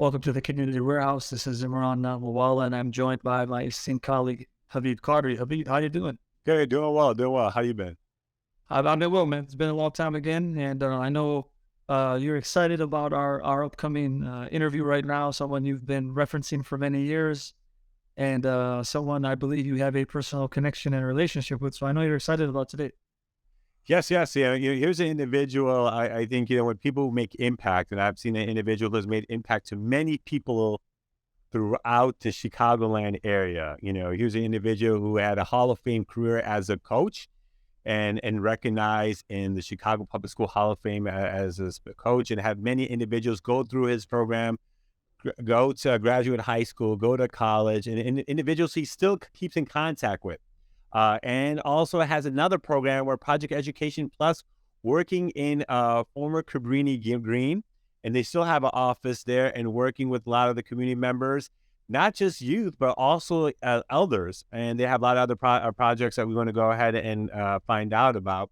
Welcome to the Community Warehouse. This is Imran Mawala, and I'm joined by my esteemed colleague, Habib Qadri. Habib, how you doing? Good, doing well, doing well. How you been? I'm doing well, man. It's been a long time again, and I know you're excited about our upcoming interview right now, someone you've been referencing for many years, and someone I believe you have a personal connection and relationship with, so I know you're excited about today. Yes, yes, yeah. Here's an individual. I think when people make impact, and I've seen an individual who's made impact to many people throughout the Chicagoland area. Here's an individual who had a Hall of Fame career as a coach, and recognized in the Chicago Public School Hall of Fame as a coach, and had many individuals go through his program, go to graduate high school, go to college, and individuals he still keeps in contact with. And also has another program where Project Education Plus, working in former Cabrini-Green, and they still have an office there and working with a lot of the community members, not just youth, but also elders. And they have a lot of other projects that we're going to go ahead and find out about.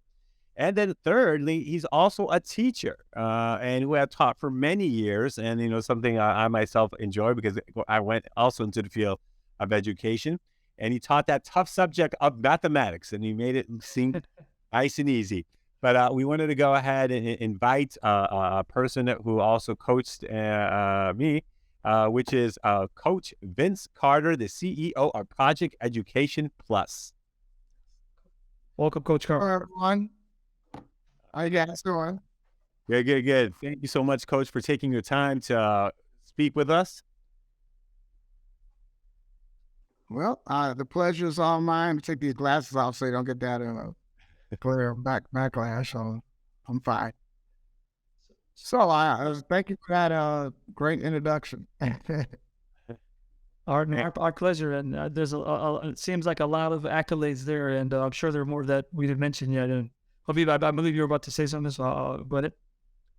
And then thirdly, he's also a teacher, and who I've taught for many years. And, something I myself enjoy, because I went also into the field of education. And he taught that tough subject of mathematics, and he made it seem nice and easy. But we wanted to go ahead and invite a person who also coached me, which is Coach Vince Carter, the CEO of Project Education Plus. Welcome, Coach Carter. Hello, everyone. How you guys doing? Good, good, good. Thank you so much, Coach, for taking your time to speak with us. Well, the pleasure is all mine. Take these glasses off so you don't get that clear backlash. So I'm fine. So thank you for that great introduction. Our pleasure, and there's it seems like a lot of accolades there, and I'm sure there are more that we didn't mention yet. And Habib, I believe you were about to say something, so go ahead.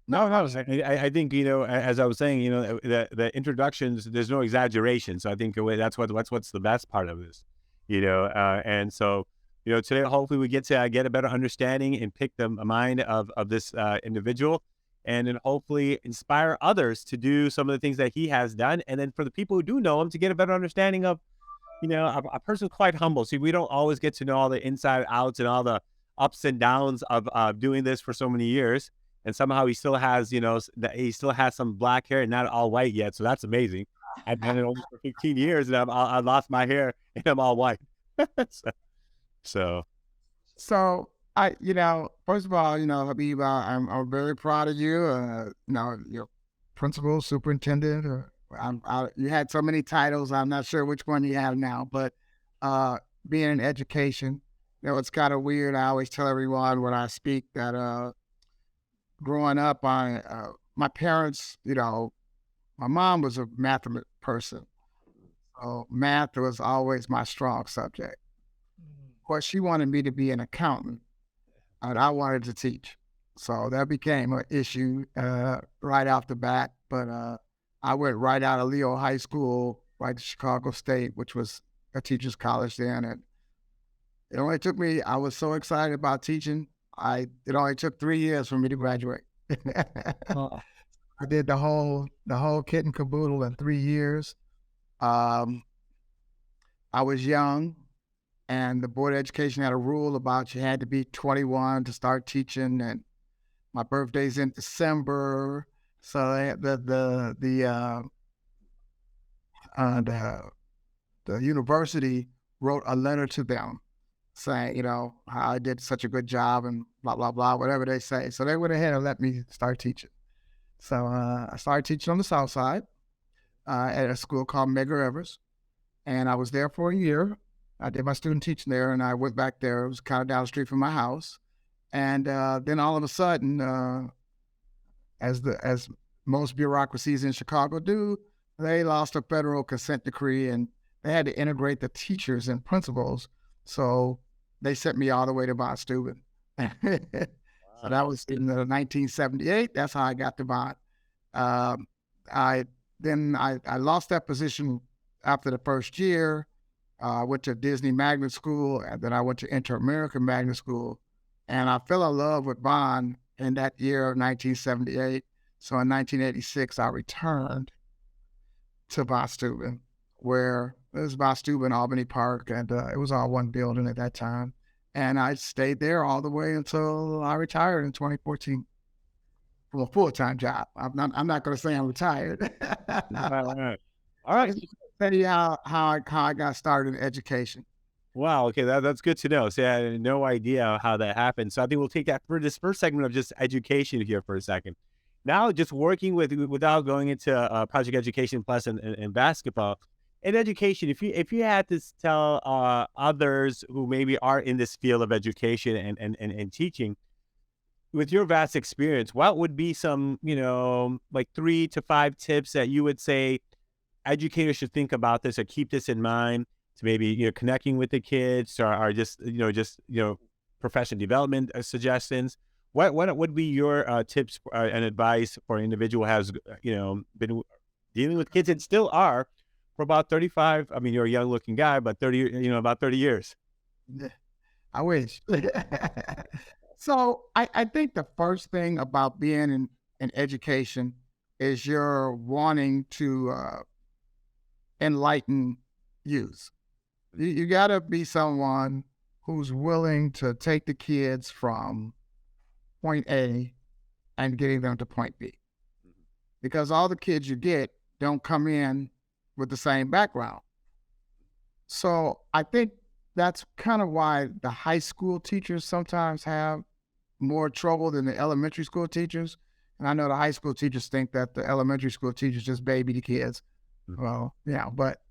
No, I think, as I was saying, the introductions, there's no exaggeration. So I think that's what's the best part of this, and so, today, hopefully we get to get a better understanding and pick the mind of this individual, and then hopefully inspire others to do some of the things that he has done. And then for the people who do know him, to get a better understanding of, a person quite humble. See, we don't always get to know all the inside outs and all the ups and downs of doing this for so many years. And somehow he still has, he still has some black hair and not all white yet. So that's amazing. I've done it only for 15 years, and I lost my hair and I'm all white. so. First of all, Habib, I'm very proud of you. Your principal, superintendent. You had so many titles. I'm not sure which one you have now, but being in education, it's kind of weird. I always tell everyone when I speak that growing up, my parents, my mom was a math person. So math was always my strong subject. Of course, she wanted me to be an accountant, and I wanted to teach. So that became an issue right off the bat. But I went right out of Leo High School, right to Chicago State, which was a teacher's college then. And it only took me, I was so excited about teaching. It only took 3 years for me to graduate. Oh. I did the whole kit and caboodle in 3 years. I was young, and the Board of Education had a rule about you had to be 21 to start teaching, and my birthday's in December, so the university wrote a letter to them saying, how I did such a good job and blah, blah, blah, whatever they say. So they went ahead and let me start teaching. So I started teaching on the South Side at a school called Medgar Evers. And I was there for a year. I did my student teaching there, and I went back there. It was kind of down the street from my house. And then all of a sudden, as most bureaucracies in Chicago do, they lost a federal consent decree, and they had to integrate the teachers and principals. So they sent me all the way to Bond Steuben. So that was in 1978. That's how I got to Bond. I lost that position after the first year. I went to Disney Magnet School, and then I went to Inter-American Magnet School. And I fell in love with Bond in that year of 1978. So in 1986, I returned. to Von Steuben, where it was Von Steuben, Albany Park, and it was all one building at that time. And I stayed there all the way until I retired in 2014 from a full-time job. I'm not going to say I'm retired. All right. Tell you how I got started in education. Wow. Okay, that's good to know. So I had no idea how that happened. So I think we'll take that for this first segment of just education here for a second. Now, just working without going into project education plus and basketball. In education, if you had to tell others who maybe are in this field of education and teaching, with your vast experience, what would be some, like 3 to 5 tips that you would say educators should think about this or keep this in mind to maybe, connecting with the kids or just professional development suggestions? What would be your tips and advice for an individual who has, been dealing with kids and still are for about 35? I mean, you're a young looking guy, but about 30 years. I wish. So I think the first thing about being in education is you're wanting to enlighten youth. You got to be someone who's willing to take the kids from point A and getting them to point B. Because all the kids you get don't come in with the same background. So I think that's kind of why the high school teachers sometimes have more trouble than the elementary school teachers. And I know the high school teachers think that the elementary school teachers just baby the kids. Well, yeah, but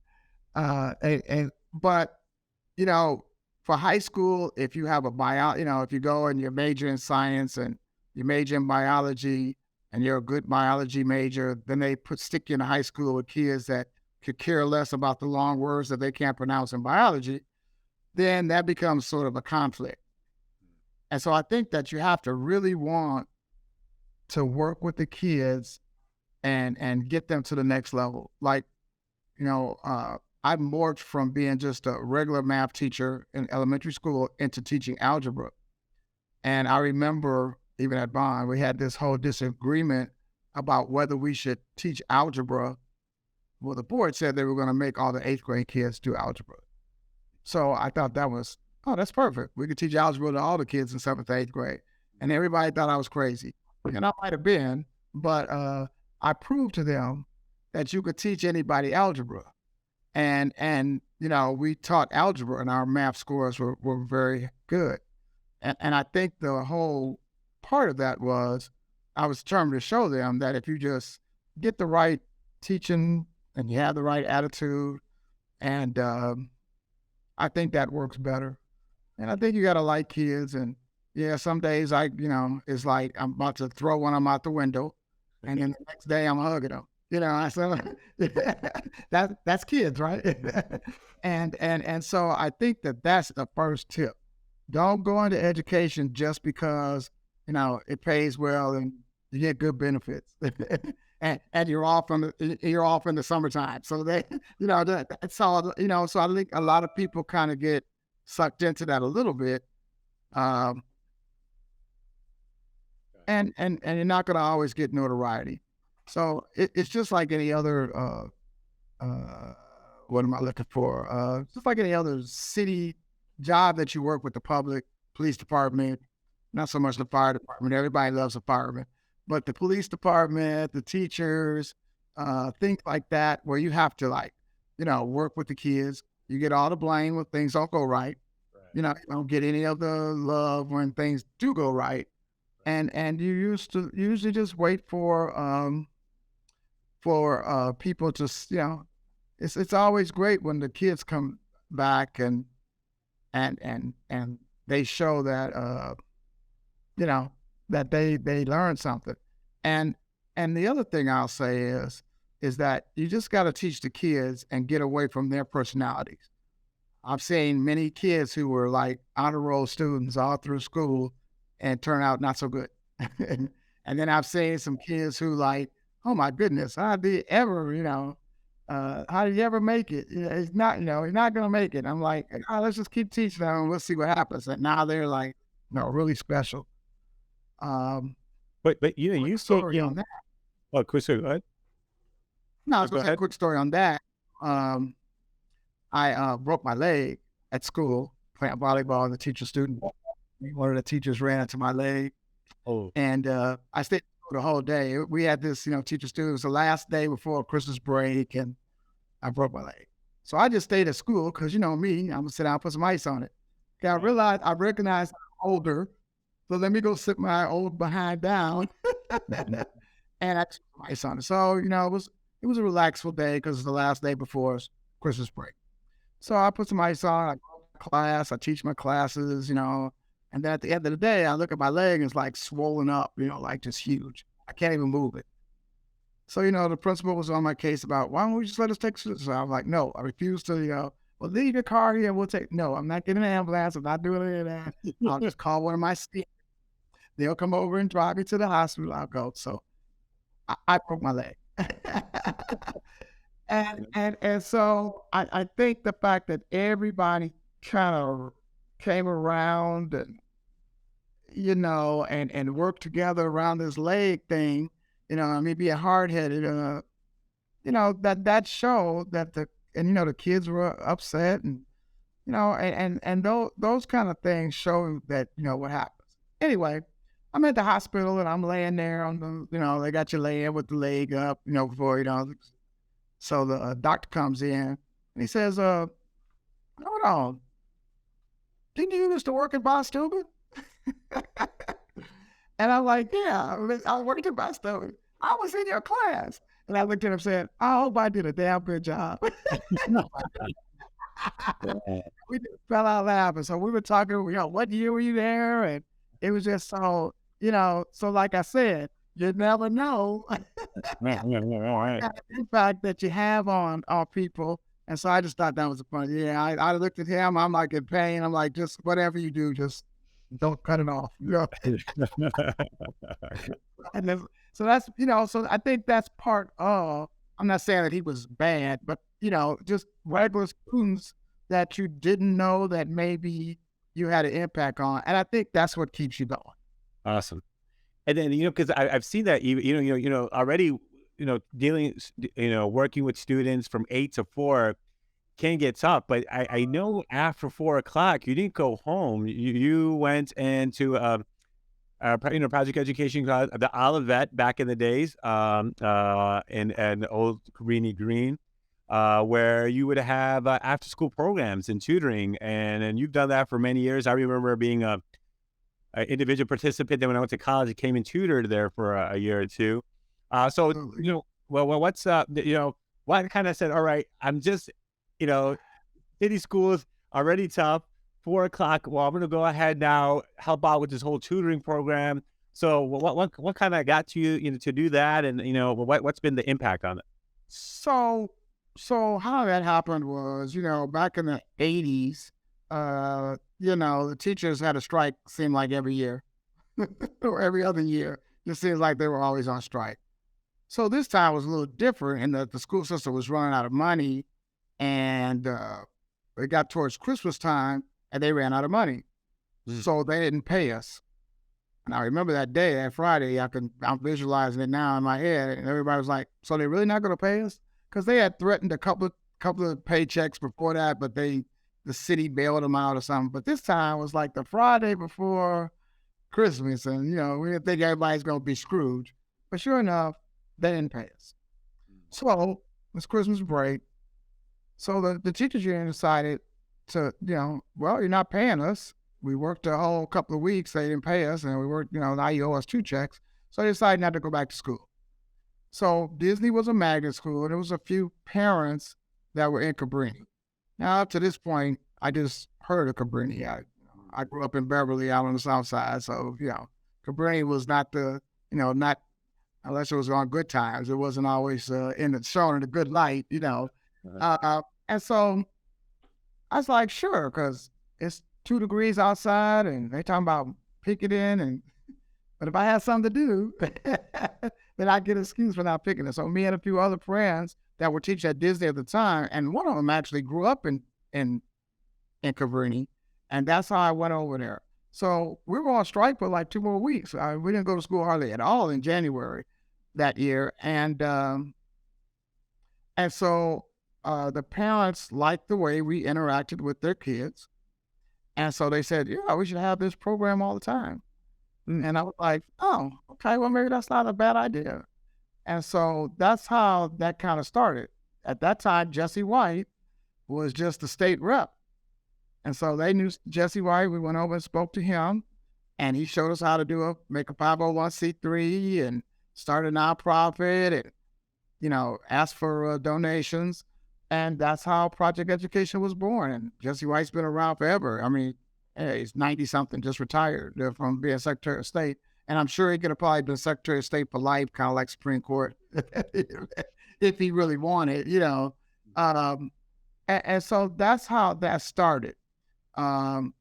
for high school, if you have if you go and you major in science and you major in biology and you're a good biology major, then they stick you in high school with kids that could care less about the long words that they can't pronounce in biology, then that becomes sort of a conflict. And so I think that you have to really want to work with the kids and get them to the next level. Like, I morphed from being just a regular math teacher in elementary school into teaching algebra. And I remember even at Bond, we had this whole disagreement about whether we should teach algebra. Well, the board said they were going to make all the 8th grade kids do algebra. So I thought that's perfect. We could teach algebra to all the kids in 7th, 8th grade. And everybody thought I was crazy. And I might have been, but I proved to them that you could teach anybody algebra. And we taught algebra and our math scores were very good. And I think the whole part of that was I was determined to show them that if you just get the right teaching and you have the right attitude, and I think that works better. And I think you got to like kids. And yeah, some days it's like I'm about to throw one of them out the window. And then the next day I'm hugging them. So that's kids, right? and so I think that's the first tip. Don't go into education just because, it pays well and you get good benefits. and you're off in the summertime. So that's all, so I think a lot of people kind of get sucked into that a little bit. And you're not going to always get notoriety. So it's just like any other, what am I looking for? Just like any other city job that you work with the public, police department, not so much the fire department. Everybody loves a fireman, but the police department, the teachers, things like that, where you have to work with the kids. You get all the blame when things don't go right. You don't get any of the love when things do go right. And you usually just wait for people to, it's always great when the kids come back and they show that, that they learned something. And the other thing I'll say is that you just got to teach the kids and get away from their personalities. I've seen many kids who were like honor roll students all through school and turn out not so good. And then I've seen some kids who like, oh my goodness, how did you ever make it? It's not, you're not going to make it. I'm like, let's just keep teaching them and we'll see what happens. And now they're like, really special. But you still, on that. Oh, Chris, go ahead. No, I Oh, was go going to say a ahead. quick story on that. I broke my leg at school playing volleyball and the teacher student. One of the teachers ran into my leg, Oh, and I stayed the whole day. We had this, teacher student. It was the last day before Christmas break, and I broke my leg. So I just stayed at school because you know me, I'm gonna sit down and put some ice on it. Okay, right. I recognized I'm older, so let me go sit my old behind down, and I took some ice on it. So it was a relaxful day because it's the last day before Christmas break. So I put some ice on. I go to class. I teach my classes, and then at the end of the day, I look at my leg and it's like swollen up, like just huge. I can't even move it. So, the principal was on my case about, why don't we just let us take this? So I was like, no, I refuse to, well, leave your car here. We'll take, no, I'm not getting an ambulance. I'm not doing any of that. I'll just call one of my students. They'll come over and drive me to the hospital. I'll go. So I broke my leg. And so I think the fact that everybody kind of came around and, and worked together around this leg thing, being hard headed, that showed that the kids were upset and, those kind of things show that, what happens. Anyway, I'm at the hospital and I'm laying there on the, they got you laying with the leg up, before, so the doctor comes in and he says, hold on, didn't you used to work at Boston? And I'm like, yeah, I worked at Boston. I was in your class. And I looked at him and said, I hope I did a damn good job. We just fell out laughing. So we were talking, what year were you there? And it was just so, so like I said, you never know the impact that you have on people. And so I just thought that was funny. Yeah, I looked at him. I'm like in pain. I'm like, just whatever you do, just don't cut it off. And then, so that's, so I think that's part of, I'm not saying that he was bad, but, just regular students that you didn't know that maybe you had an impact on. And I think that's what keeps you going. Awesome. And then, because I've seen that already, dealing, working with students from 8 to 4 can get tough. But I know after 4 o'clock, you didn't go home. You went into, project education class, the Olivet back in the days, and old Cabrini-Green, where you would have after school programs and tutoring. And you've done that for many years. I remember being an individual participant. Then when I went to college, I came and tutored there for a year or two. So, what's what kind of said, all right, I'm just, city schools already tough, 4 o'clock. Well, I'm going to go ahead now, help out with this whole tutoring program. So what kind of got you, to do that? And, what's been the impact on it? So how that happened was, back in the 80s, the teachers had a strike, seemed like every year or every other year. It seems like they were always on strike. So this time was a little different in that the school system was running out of money, and it got towards Christmas time and they ran out of money. So they didn't pay us. And I remember that day, that Friday, I'm visualizing it now in my head, and everybody was like, so they're really not going to pay us? Because they had threatened a couple of paychecks before that, but the city bailed them out or something. But this time was like the Friday before Christmas, and we didn't think everybody's going to be Scrooge. But sure enough, they didn't pay us. So it's Christmas break. So the teachers union decided to, well, you're not paying us. We worked a whole couple of weeks. They didn't pay us, and we worked, now you owe us 2 checks. So they decided not to go back to school. So Disney was a magnet school, and there was a few parents that were in Cabrini. Now, up to this point, I just heard of Cabrini. I grew up in Beverly, out on the south side. So, Cabrini was not not unless it was on good times. It wasn't always shown in a good light, and so I was like, sure, because it's 2 degrees outside, and they talking about picketing, but if I had something to do, then I get an excuse for not picking it. So me and a few other friends that were teaching at Disney at the time, and one of them actually grew up in Cabrini, and that's how I went over there. So we were on strike for like 2 more weeks. We didn't go to school hardly at all in January that year, and And so the parents liked the way we interacted with their kids. And so they said, yeah, we should have this program all the time. And I was like, oh, okay, well, maybe that's not a bad idea. And so that's how that kind of started. At that time, Jesse White was just the state rep. And so they knew Jesse White. We went over and spoke to him, and he showed us how to make a 501c3 and start a nonprofit and, ask for donations. And that's how Project Education was born. And Jesse White's been around forever. I mean, he's 90 something, just retired from being Secretary of State. And I'm sure he could have probably been Secretary of State for life, kind of like Supreme Court, if he really wanted, And so that's how that started. A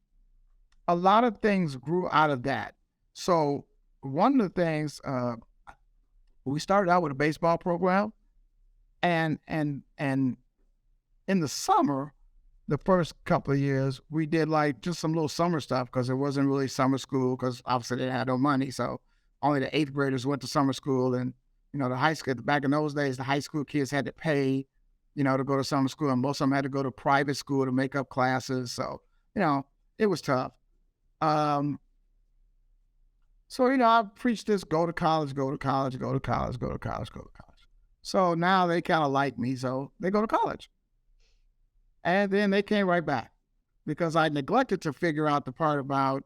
lot of things grew out of that. So one of the things, we started out with a baseball program, and in the summer, the first couple of years, we did like just some little summer stuff because it wasn't really summer school because obviously they had no money. So only the 8th graders went to summer school, and the high school, back in those days, the high school kids had to pay, to go to summer school, and most of them had to go to private school to make up classes. So, it was tough. So, I preached this: go to college, go to college, go to college, go to college, go to college. So now they kind of like me, so they go to college. And then they came right back because I neglected to figure out the part about,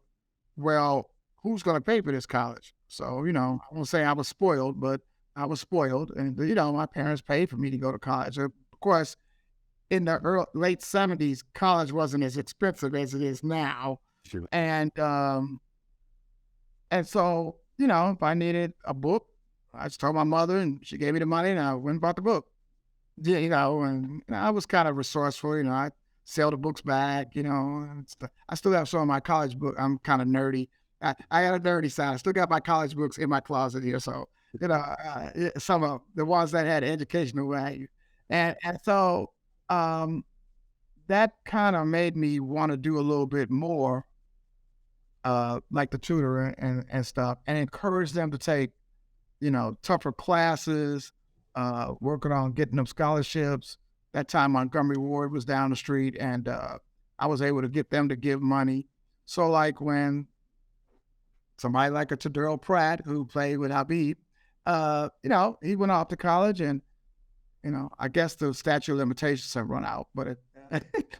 well, who's going to pay for this college? So, I won't say I was spoiled, but I was spoiled. And, my parents paid for me to go to college. Of course, in the late 70s, college wasn't as expensive as it is now. Sure. And so, if I needed a book, I just told my mother and she gave me the money and I went and bought the book. Yeah, and I was kind of resourceful, I sell the books back, I still have some of my college book. I'm kind of nerdy. I got a nerdy side. I still got my college books in my closet here. So, some of the ones that had educational value. And so that kind of made me want to do a little bit more, like the tutor and stuff, and encourage them to take, tougher classes, working on getting them scholarships. That time Montgomery Ward was down the street, and I was able to get them to give money. So like when somebody like a Tadero Pratt, who played with Habib, he went off to college, and, I guess the statute of limitations have run out, but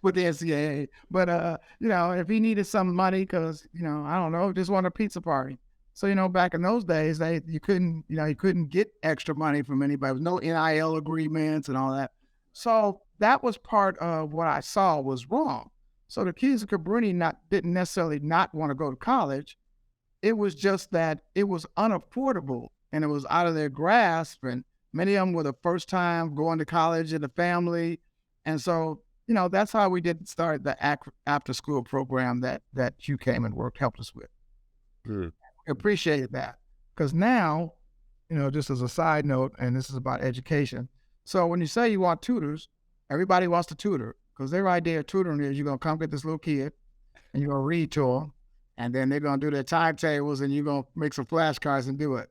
with the NCAA. But, if he needed some money because, I don't know, just wanted a pizza party. So, back in those days, you couldn't get extra money from anybody. There was no NIL agreements and all that. So that was part of what I saw was wrong. So the kids at Cabrini didn't necessarily not want to go to college. It was just that it was unaffordable and it was out of their grasp. And many of them were the first time going to college in the family. And so, that's how we did start the after school program that you came and helped us with. Appreciated that, because now, just as a side note, and this is about education. So when you say you want tutors, everybody wants to tutor because their idea of tutoring is you're going to come get this little kid and you're going to read to them, and then they're going to do their timetables and you're going to make some flashcards and do it.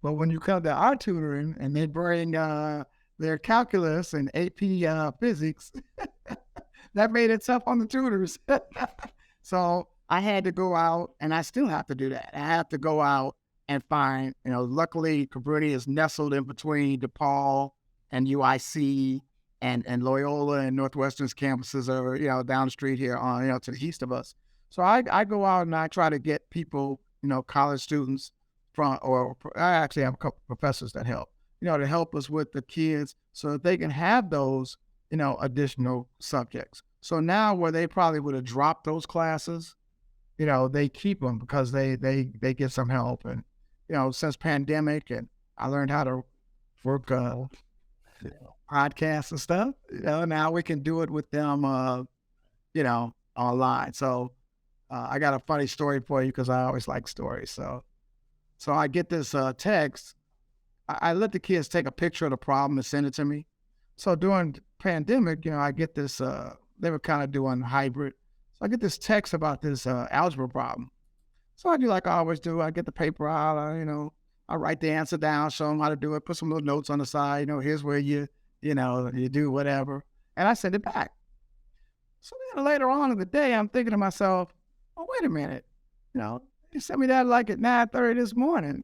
But when you come to our tutoring and they bring their calculus and AP physics, that made it tough on the tutors. So I had to go out, and I still have to do that. I have to go out and find, luckily Cabrini is nestled in between DePaul and UIC and Loyola and Northwestern's campuses are, down the street here on, to the east of us. So I go out and I try to get people, college students or I actually have a couple professors that help, to help us with the kids so that they can have those, additional subjects. So now where they probably would have dropped those classes, they keep them because they get some help. And, since pandemic, and I learned how to work podcasts and stuff, now we can do it with them, online. So I got a funny story for you because I always like stories. So I get this text. I let the kids take a picture of the problem and send it to me. So during the pandemic, I get this, they were kind of doing hybrid. So I get this text about this algebra problem. So I do like I always do. I get the paper out, I write the answer down, show them how to do it, put some little notes on the side. Here's where you you do whatever. And I send it back. So then later on in the day, I'm thinking to myself, oh, wait a minute. You sent me that like at 9:30 this morning.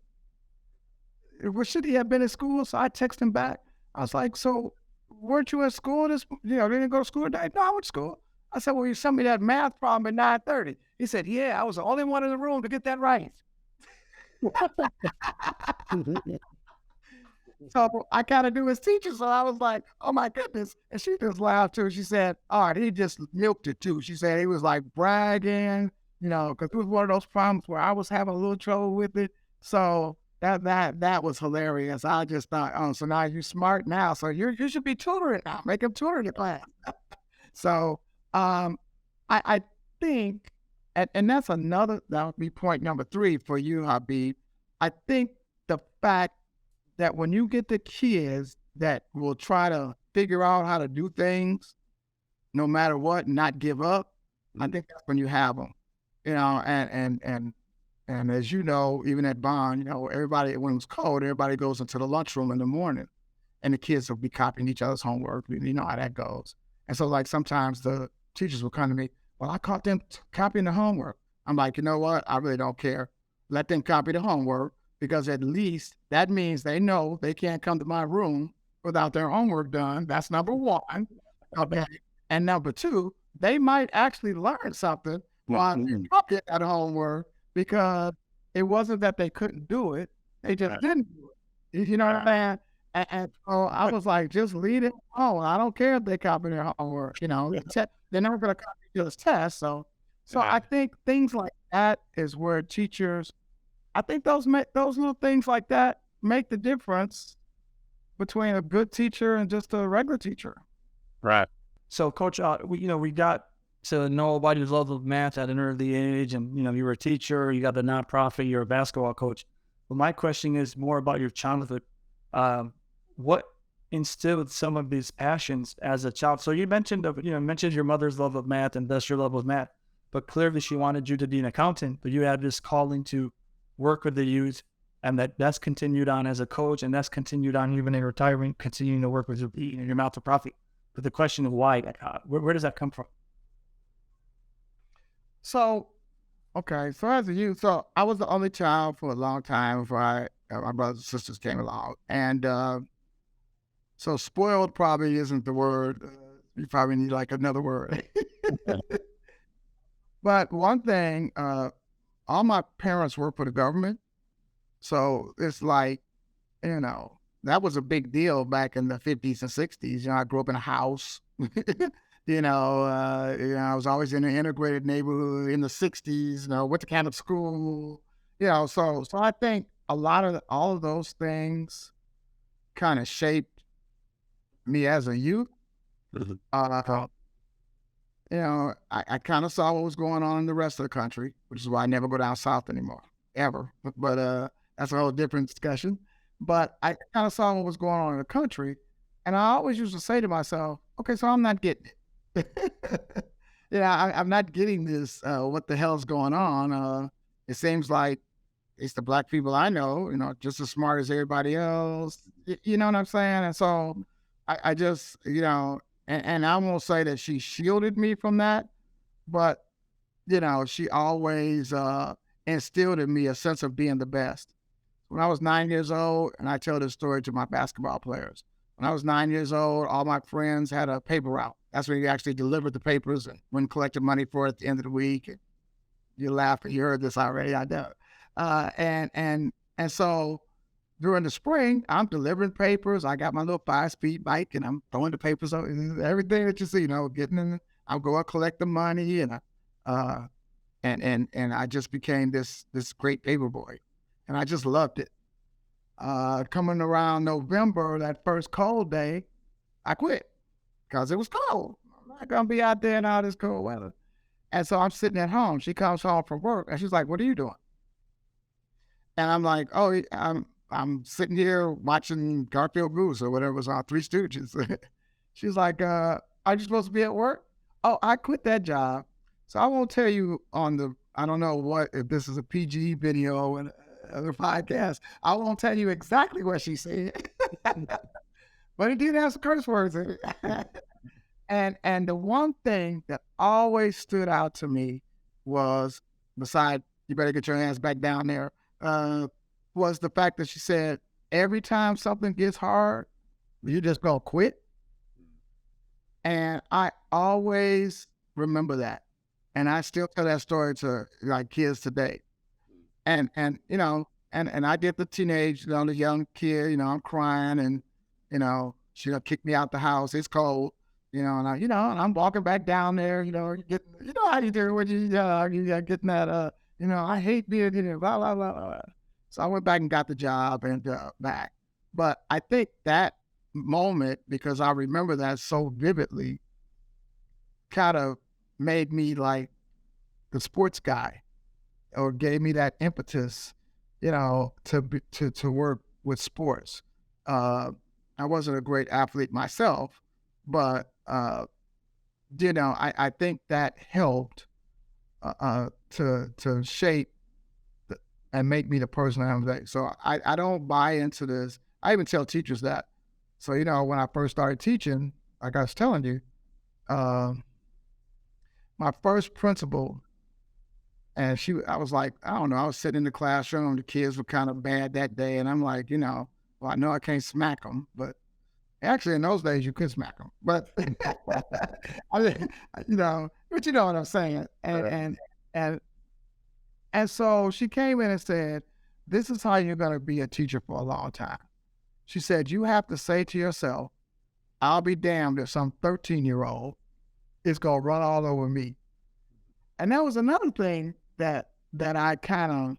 Should he have been at school? So I text him back. I was like, so weren't you at school didn't go to school today? No, I went to school. I said, well, you sent me that math problem at 9:30. He said, yeah, I was the only one in the room to get that right. So I kind of knew his teacher. So I was like, oh my goodness. And she just laughed too. She said, all right, he just milked it too. She said he was like bragging, because it was one of those problems where I was having a little trouble with it. So that was hilarious. I just thought, oh, so now you're smart now. So you should be tutoring now. Make him tutor your class. So I think, and that would be point number 3 for you, Habib. I think the fact that when you get the kids that will try to figure out how to do things, no matter what, not give up, I think that's when you have them, and as you know, even at Bond, everybody, when it was cold, everybody goes into the lunchroom in the morning and the kids will be copying each other's homework. You know how that goes. And so like sometimes the teachers will come to me, well, I caught them copying the homework. I'm like, you know what? I really don't care. Let them copy the homework, because at least that means they know they can't come to my room without their homework done. That's number 1. Okay. And number 2, they might actually learn something while they're copying that homework, because it wasn't that they couldn't do it. They just didn't do it. You know what I mean? And so I was like, just leave it alone. I don't care if they copy their homework. They're never going to copy this test. So I think things like that is where teachers, I think those little things like that make the difference between a good teacher and just a regular teacher. Right. So, Coach, we got to know about your love of math at an early age, and you were a teacher, you got the nonprofit, you're a basketball coach. But my question is more about your childhood. What instilled some of these passions as a child? So you mentioned your mother's love of math and thus your love of math, but clearly she wanted you to be an accountant, but you had this calling to work with the youth, and that's continued on as a coach, and that's continued on even in retiring, continuing to work with your not-for-profit. But the question of why, where does that come from? So, okay, so as a youth, so I was the only child for a long time before my brothers and sisters came along. And so spoiled probably isn't the word. You probably need like another word. But one thing, all my parents work for the government. So it's like, that was a big deal back in the 50s and 60s. I grew up in a house. I was always in an integrated neighborhood in the 60s, went to Catholic school, so I think all of those things kind of shaped me as a youth. I kind of saw what was going on in the rest of the country, which is why I never go down south anymore, ever. But that's a whole different discussion. But I kind of saw what was going on in the country, and I always used to say to myself, okay, so I'm not getting it. I'm not getting this. What the hell's going on? It seems like it's the black people I know, just as smart as everybody else. You know what I'm saying? And so I just, and I won't say that she shielded me from that, but, she always instilled in me a sense of being the best. When I was 9 years old, and I tell this story to my basketball players, when I was 9 years old, all my friends had a paper route. That's when you actually delivered the papers and went collected money for it at the end of the week. And you laugh, you heard this already, I know. And so during the spring, I'm delivering papers. I got my little 5-speed bike, and I'm throwing the papers out, everything that you see, getting in. I'll go and collect the money, and I just became this great paper boy, and I just loved it. Coming around November, that first cold day, I quit because it was cold. I'm not going to be out there in all this cold weather. And so I'm sitting at home. She comes home from work, and she's like, what are you doing? And I'm like, oh, I'm sitting here watching Garfield Goose or whatever was on Three Stooges. She's like, are you supposed to be at work? Oh, I quit that job. So I won't tell you I don't know if this is a PG video and other podcast. I won't tell you exactly what she said. but it did have some curse words in it. And the one thing that always stood out to me was, beside "you better get your hands back down there," was the fact that she said, "Every time something gets hard, you just gonna quit." And I always remember that, and I still tell that story to like kids today. And and I did the teenage, the young kid, I'm crying, and she done kicked me out the house. It's cold, and I'm walking back down there, how you do when you getting that, I hate being blah blah blah blah. So I went back and got the job and back. But I think that moment, because I remember that so vividly, kind of made me like the sports guy, or gave me that impetus, to work with sports. I wasn't a great athlete myself, but I think that helped to shape and make me the person I am today. So I don't buy into this. I even tell teachers that. So when I first started teaching, like I was telling you, my first principal. And I was like, I don't know, I was sitting in the classroom, the kids were kind of bad that day. And I'm like, well, I know I can't smack them, but actually in those days you could smack them. But, I mean, but you know what I'm saying. And so she came in and said, "This is how you're going to be a teacher for a long time." She said, "You have to say to yourself, I'll be damned if some 13-year-old is going to run all over me." And that was another thing that I kind of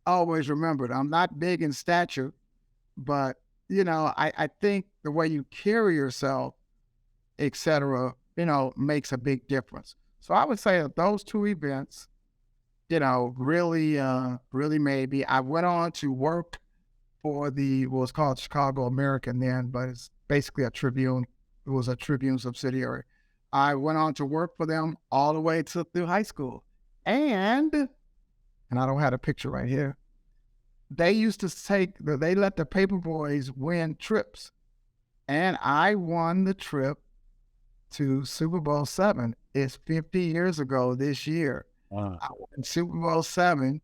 always remembered. I'm not big in stature, but I think the way you carry yourself, etc., makes a big difference. So I would say that those two events, really made me. I went on to work for what was called Chicago American then, but it's basically a Tribune. It was a Tribune subsidiary. I went on to work for them all the way through high school. And I don't have a picture right here. They used to they let the paper boys win trips. And I won the trip to Super Bowl VII. It's 50 years ago this year. Wow. I won Super Bowl VII.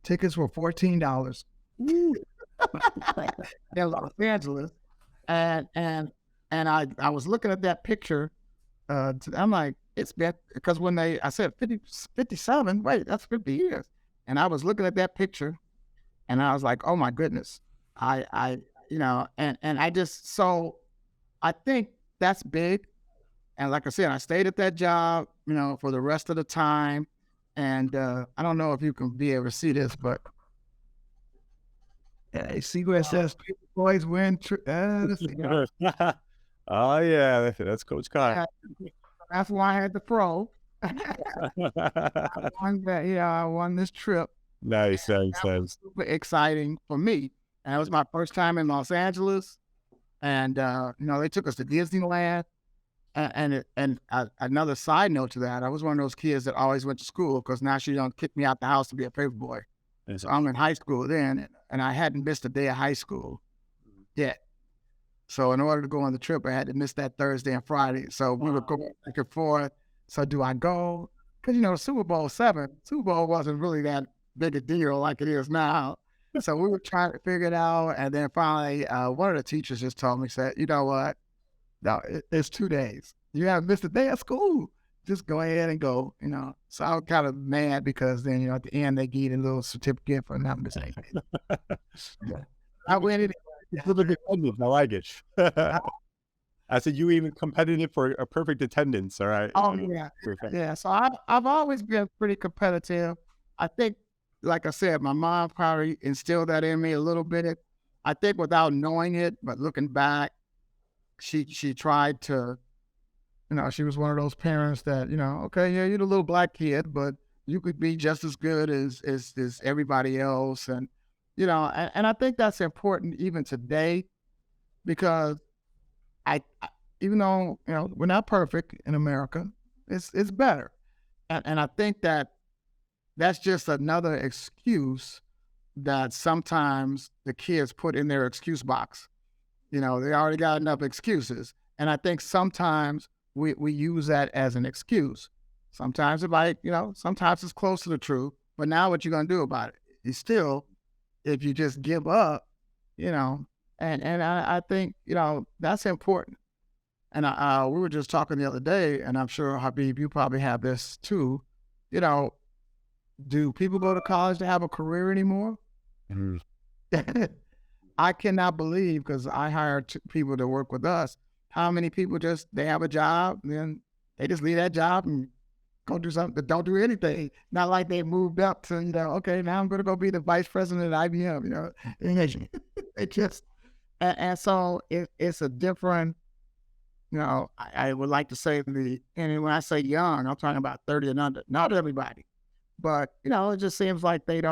Tickets were $14 in Los Angeles. And I was looking at that picture. I'm like, it's been, because when I said 57, wait, that's 50 years. And I was looking at that picture and I was like, oh my goodness. And I just, so I think that's big. And like I said, I stayed at that job, for the rest of the time. And I don't know if you can be able to see this, but see where it says boys win. Oh yeah, that's Coach Carr. That's why I had the pro. I won this trip. Nice. Super exciting for me. And it was my first time in Los Angeles. And they took us to Disneyland. And another side note to that, I was one of those kids that always went to school, because now she don't kick me out the house to be a paper boy. So I'm in high school then, and I hadn't missed a day of high school yet. So in order to go on the trip, I had to miss that Thursday and Friday. So we would go back and forth. So do I go? Because, Super Bowl wasn't really that big a deal like it is now. So we were trying to figure it out. And then finally, one of the teachers just told me, said, "You know what? No, it's 2 days. You haven't missed a day of school. Just go ahead and go." So I was kind of mad, because then, at the end, they gave a little certificate for not missing. I went in. I like it. I said you even competitive for a perfect attendance. All right. Oh yeah, yeah. So I've always been pretty competitive. I think, like I said, my mom probably instilled that in me a little bit. I think without knowing it, but looking back, she tried to. She was one of those parents that okay, yeah, you're the little black kid, but you could be just as good as everybody else, and and I think that's important even today, because even though we're not perfect in America, it's better, and I think that's just another excuse that sometimes the kids put in their excuse box, They already got enough excuses. And I think sometimes we use that as an excuse. Sometimes sometimes it's close to the truth, but now what you going to do about it? You still, if you just give up, and I think, that's important. And we were just talking the other day, and I'm sure, Habib, you probably have this too. Do people go to college to have a career anymore? Mhm. I cannot believe, because I hire people to work with us, how many people they have a job, and then they just leave that job and go do something, don't do anything. Not like they moved up to, okay, now I'm going to go be the vice president at IBM, It just, and so it's a different, I would like to say and when I say young, I'm talking about 30 and under, not everybody, but, it just seems like they're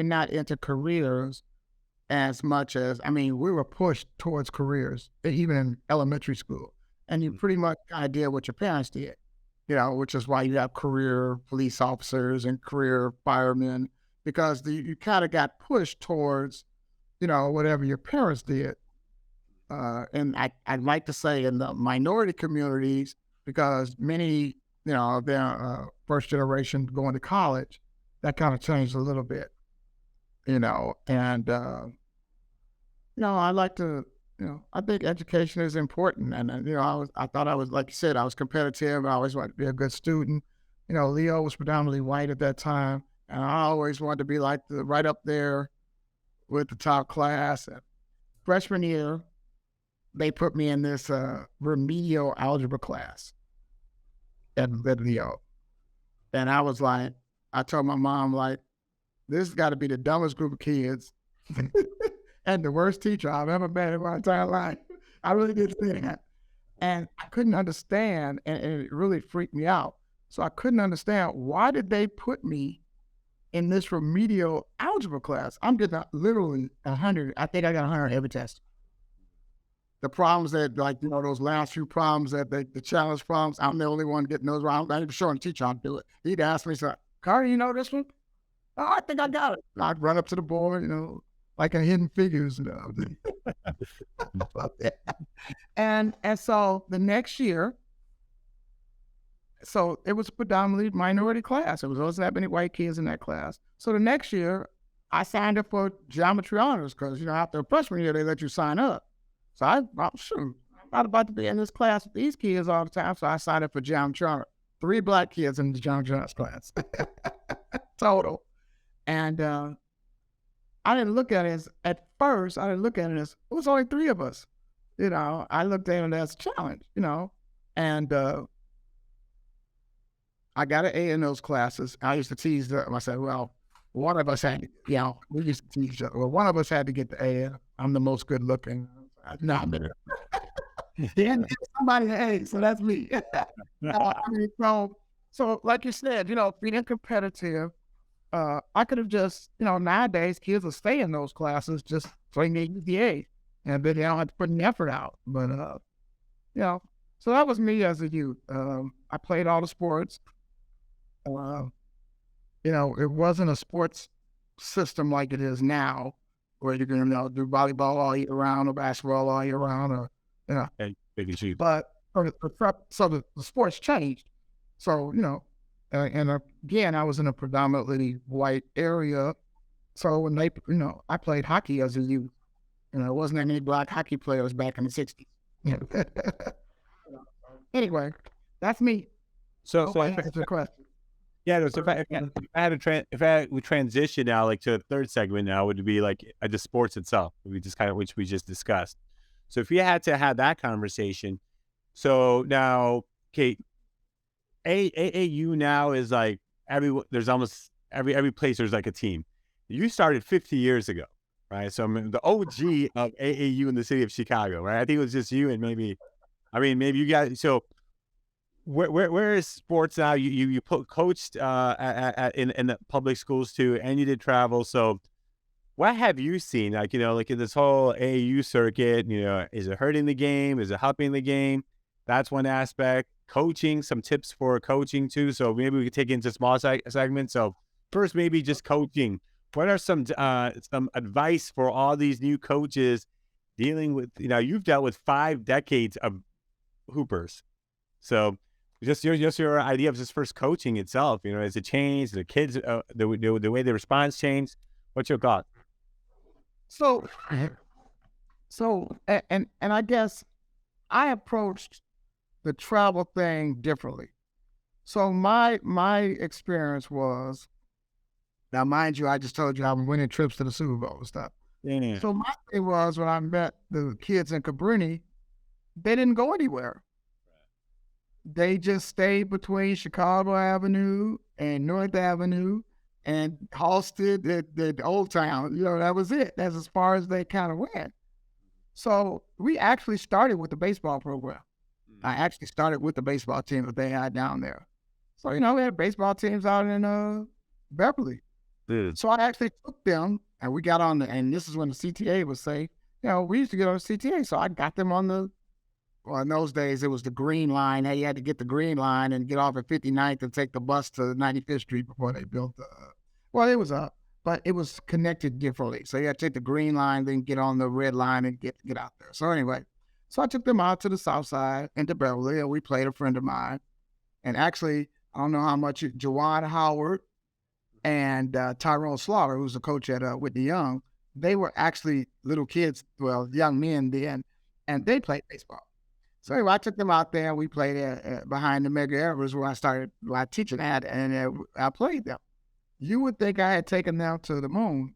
not into careers as much as, we were pushed towards careers, even in elementary school. And you pretty much kind of did what your parents did, which is why you have career police officers and career firemen, because you kind of got pushed towards, whatever your parents did. And I'd like to say in the minority communities, because many, they're first generation going to college, that kind of changed a little bit, and, I like to, I think education is important. And, I thought I was, like you said, I was competitive. I always wanted to be a good student. Leo was predominantly white at that time. And I always wanted to be like right up there with the top class. And freshman year, they put me in this remedial algebra class at Leo. And I was like, I told my mom, like, this has got to be the dumbest group of kids and the worst teacher I've ever met in my entire life. I really did say that. And I couldn't understand, and it really freaked me out. So I couldn't understand, why did they put me in this remedial algebra class? I'm getting literally 100. I think I got 100 every test. The problems that, like, those last few problems, that the challenge problems, I'm the only one getting those wrong. I'm not even showing the teacher how to do it. He'd ask me, so, Carter, you know this one? Oh, I think I got it. I'd run up to the board, like a Hidden Figures, And so the next year, so it was predominantly minority class. There wasn't that many white kids in that class. So the next year, I signed up for geometry honors, because, after freshman year, they let you sign up. So I'm not about to be in this class with these kids all the time. So I signed up for geometry honors. 3 black kids in the geometry honors class. Total. And I didn't look at it at first, it was only 3 of us. I looked at it as a challenge, and I got an A in those classes. I used to tease them. I said, well, one of us had, we used to tease each other. Well, one of us had to get the A. I'm the most good looking. No, I'm better. Then somebody an A, so that's me. So like you said, being competitive, I could have just, nowadays kids will stay in those classes just so they can get the A, and then they don't have to put any effort out. But, so that was me as a youth. I played all the sports. It wasn't a sports system like it is now, where you can, do volleyball all year round or basketball all year round, or, Hey, big and cheap. But so the sports changed. So, and again, I was in a predominantly white area. So when they, I played hockey as a youth. There wasn't any black hockey players back in the 60s. Anyway, that's me. So I answered your question. yeah, no, so if I would transition now, like, to the third segment now, would be like the sports itself, which we just discussed. So if you had to have that conversation, so now, okay, AAU now is like there's almost every place there's like a team. You started 50 years ago, right? So I'm the OG of AAU in the city of Chicago, right? I think it was just you and maybe you guys. So where is sports now? You coached in the public schools too, and you did travel. So what have you seen? Like, like in this whole AAU circuit, is it hurting the game? Is it helping the game? That's one aspect. Coaching, some tips for coaching too. So maybe we could take into small segments. So first, maybe just coaching. What are some advice for all these new coaches dealing with, you've dealt with 5 decades of hoopers. So just your idea of just first coaching itself, has it changed? The kids, the way the response changed? What's your thought? So, and I guess I approached the travel thing differently. So my experience was, now mind you, I just told you I'm winning trips to the Super Bowl and stuff. Yeah. So my thing was, when I met the kids in Cabrini, they didn't go anywhere. They just stayed between Chicago Avenue and North Avenue and Halsted, the Old Town. That was it. That's as far as they kind of went. So we actually started with the baseball program. I actually started with the baseball team that they had down there. So, we had baseball teams out in Beverly. Dude. So I actually took them, and we got on and this is when the CTA was safe. We used to get on the CTA. So I got them on in those days, it was the green line. Hey, you had to get the green line and get off at 59th and take the bus to 95th Street before they built it was up, but it was connected differently. So you had to take the green line, then get on the red line and get out there. So anyway, I took them out to the south side into Beverly, and we played a friend of mine. And actually, I don't know how much, Jawad Howard and Tyrone Slaughter, who's the coach at Whitney Young, they were actually little kids, well, young men then, and they played baseball. So anyway, I took them out there, and we played behind the Mega Airways where I started teaching at, and I played them. You would think I had taken them to the moon.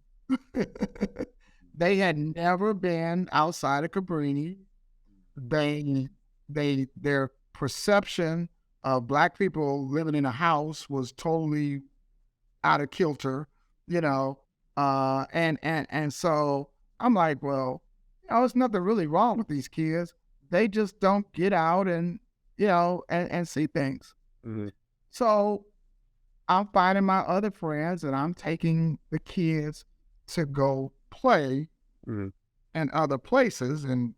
They had never been outside of Cabrini. Their perception of Black people living in a house was totally out of kilter, and so I'm like, well, there's nothing really wrong with these kids. They just don't get out and and see things. Mm-hmm. So I'm finding my other friends, and I'm taking the kids to go play Mm-hmm. in other places, and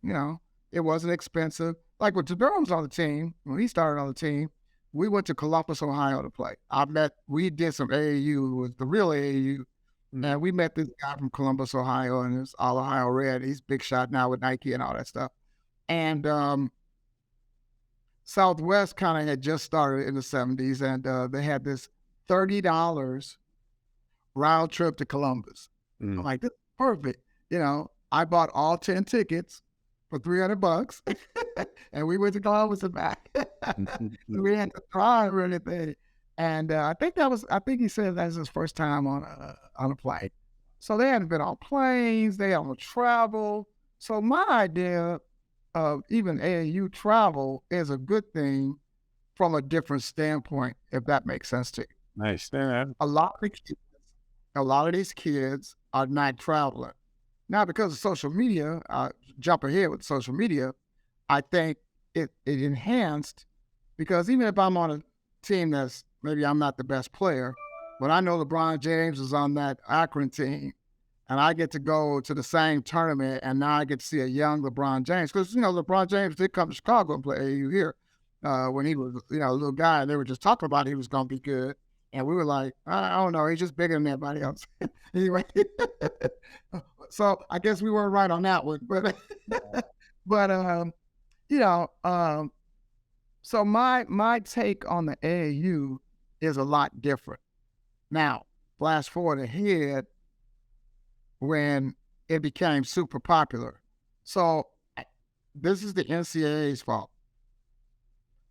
it wasn't expensive. Like when Tutor was on the team, when he started on the team, we went to Columbus, Ohio to play. We did some AAU, was the real AAU, and we met this guy from Columbus, Ohio, and it's all Ohio Red. He's big shot now with Nike and all that stuff. And Southwest kind of had just started in the 70s, and they had this $30 round trip to Columbus. I'm like, this is perfect. I bought all 10 tickets for $300, and we went to Columbus and back. We had to drive or anything. And I think he said that was his first time on a plane. So they hadn't been on planes, they hadn't traveled. So my idea of even AAU travel is a good thing from a different standpoint, if that makes sense to you. Nice. Yeah. A lot of these kids are not traveling. Now, because of social media, jump ahead with social media, I think it enhanced, because even if I'm on a team that's, maybe I'm not the best player, but I know LeBron James is on that Akron team, and I get to go to the same tournament, and now I get to see a young LeBron James. Because, LeBron James did come to Chicago and play AAU here when he was, a little guy, and they were just talking about he was going to be good. And we were like, I don't know, he's just bigger than everybody else. Anyway, so I guess we weren't right on that one. So my take on the AAU is a lot different. Now, flash forward ahead when it became super popular. So this is the NCAA's fault,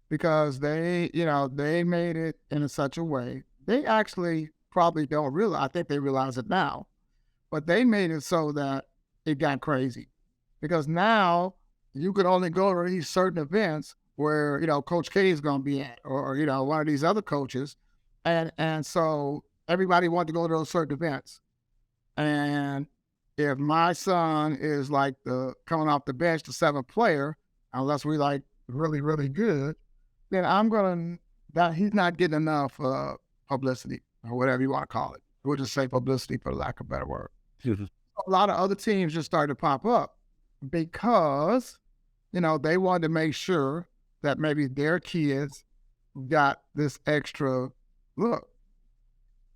because they made it in such a way. They actually probably don't realize, I think they realize it now, but they made it so that it got crazy, because now you could only go to these certain events where, Coach K is going to be at, or, one of these other coaches. And so everybody wanted to go to those certain events. And if my son is like coming off the bench, the seventh player, unless we like really, really good, then he's not getting enough publicity, or whatever you want to call it. We'll just say publicity for lack of a better word. Mm-hmm. A lot of other teams just started to pop up because, they wanted to make sure that maybe their kids got this extra look.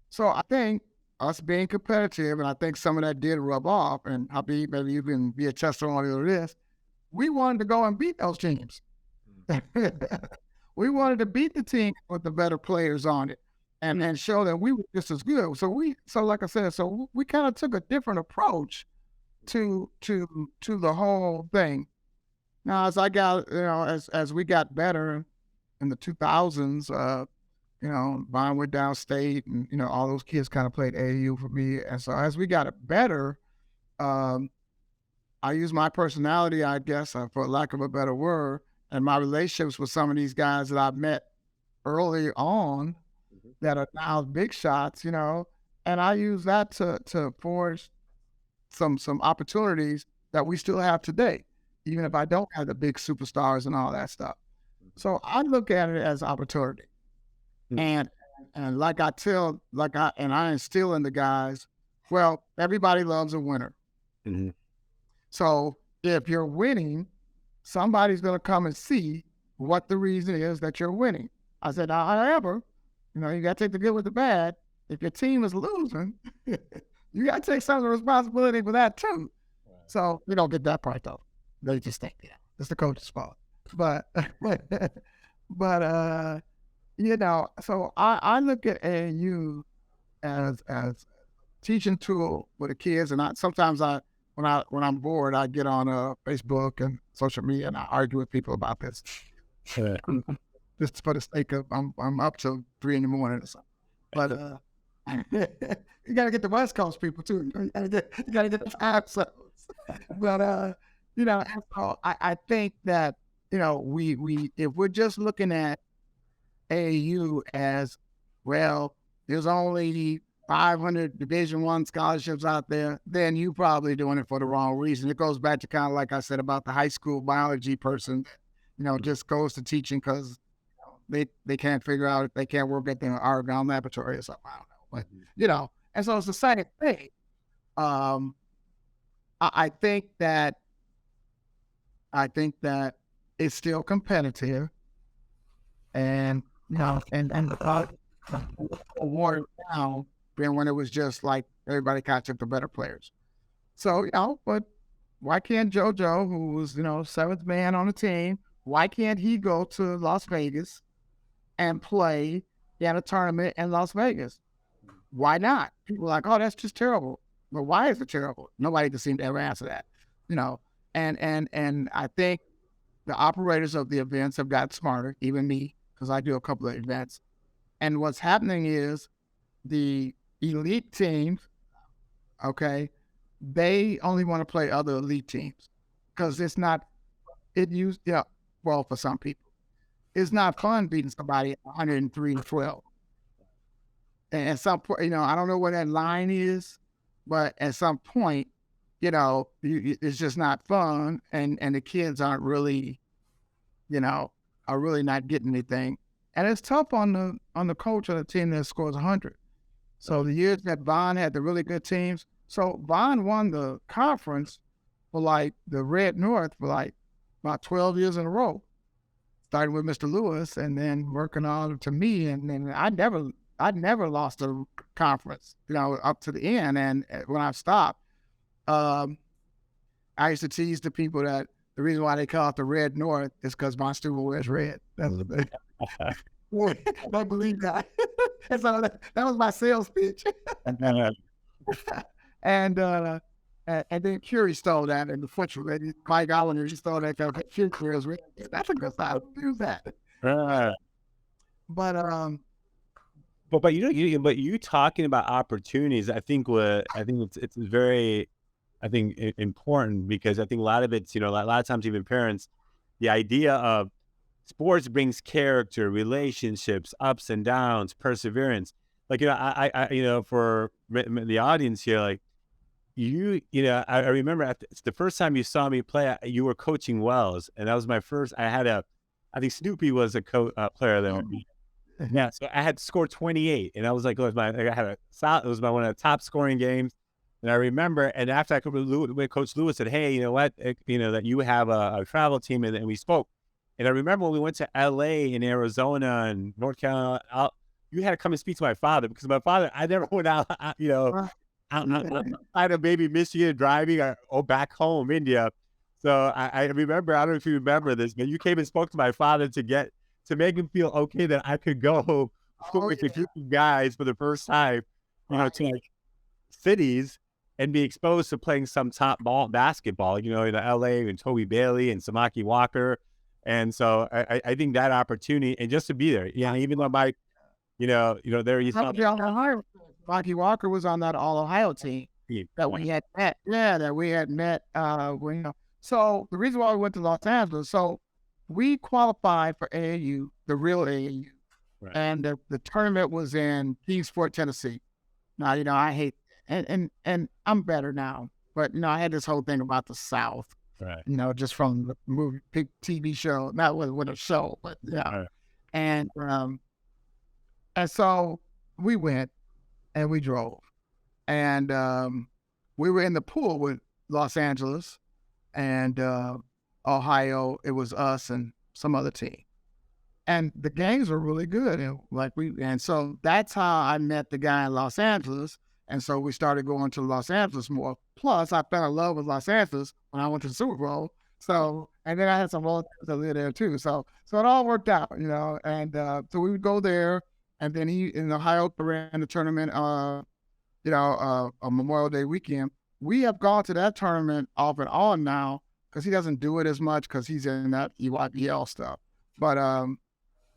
So I think us being competitive, and I think some of that did rub off, and maybe you can be a testimony of this. We wanted to go and beat those teams. We wanted to beat the team with the better players on it, and show that we were just as good. So like I said, we kind of took a different approach to the whole thing. Now, as I got, as we got better in the 2000s, Vaughn went downstate, and all those kids kind of played AAU for me. And so as we got it better, I used my personality, I guess, for lack of a better word, and my relationships with some of these guys that I met early on that are now big shots, and I use that to forge some opportunities that we still have today, even if I don't have the big superstars and all that stuff. So I look at it as opportunity. And like I instill in the guys, well, everybody loves a winner. Mm-hmm. So if you're winning, somebody's going to come and see what the reason is that you're winning. I said, however, you got to take the good with the bad. If your team is losing, you got to take some of the responsibility for that too. Right. So we don't get that part though. They just think, it's the coach's fault. But, so I look at AAU as teaching tool for the kids, and sometimes when I'm bored, I get on Facebook and social media and I argue with people about this. Just for the sake of I'm up till 3 a.m. or something. But you got to get the West Coast people too. You got to get the time zones. But so I think that we if we're just looking at AAU as, well, there's only 500 Division I scholarships out there, then you probably doing it for the wrong reason. It goes back to kind of like I said about the high school biology person, just goes to teaching because they can't figure out if they can't work at the Argonne laboratory or something. I don't know, but and so it's the same thing. I think that it's still competitive, and the award now than when it was just like everybody kind of took the better players. So but why can't JoJo, who was 7th man on the team, why can't he go to Las Vegas and play in a tournament in Las Vegas? Why not? People are like, oh, that's just terrible. But why is it terrible? Nobody can seem to ever answer that. And I think the operators of the events have gotten smarter, even me, because I do a couple of events. And what's happening is the elite teams, they only want to play other elite teams because for some people, it's not fun beating somebody 103-12. And at some point, I don't know where that line is, but at some point, it's just not fun, and the kids aren't really, are really not getting anything. And it's tough on the coach of the team that scores 100. So the years that Vaughn had the really good teams, so Vaughn won the conference for like the Red North for like about 12 years in a row. Starting with Mr. Lewis and then working on to me, and then I never lost a conference, up to the end. And when I stopped, I used to tease the people that the reason why they call it the Red North is because my student wears red. That's the thing. I believe that. And so that was my sales pitch. And then Curie stole that, and the French lady, Mike Allender, she stole that. Curie wears red. That's a good side. Use that. But you talking about opportunities, I think it's very, important, because I think a lot of it's, a lot of times even parents, the idea of sports brings character, relationships, ups and downs, perseverance. Like, I for the audience here, like I remember the first time you saw me play, you were coaching Wells, and that was my first. I think Snoopy was a player there. Yeah, so I had scored 28, and I was like, it was one of the top scoring games. And I remember, and after I coached with Coach Lewis, said, hey, you know what, that you have a travel team, and we spoke. And I remember when we went to LA and Arizona and North Carolina, you had to come and speak to my father, because my father, I never went out, out of maybe Michigan driving or back home, India. So I remember, I don't know if you remember this, but you came and spoke to my father to make him feel okay that I could go with a group of guys for the first time, to like cities and be exposed to playing some top basketball, in LA and Toby Bailey and Samaki Walker. And so I think that opportunity, and just to be there, even though there he's not. Samaki Walker was on that All Ohio team that we had met. Yeah, that we had met. So the reason why we went to Los Angeles, so we qualified for AAU, the real AAU, Right. and the tournament was in Kingsport, Tennessee. Now, I hate, and I'm better now, but I had this whole thing about the South, Right. just from the movie, TV show, not with a show, but Right. and so we went and we drove, and we were in the pool with Los Angeles and Ohio. It was us and some other team. And the games were really good. And so that's how I met the guy in Los Angeles. And so we started going to Los Angeles more. Plus, I fell in love with Los Angeles when I went to the Super Bowl. So, and then I had some relatives that lived there too. So it all worked out, and so we would go there. And then he, in Ohio, ran the tournament, a Memorial Day weekend. We have gone to that tournament off and on now, because he doesn't do it as much because he's in that EYBL stuff. But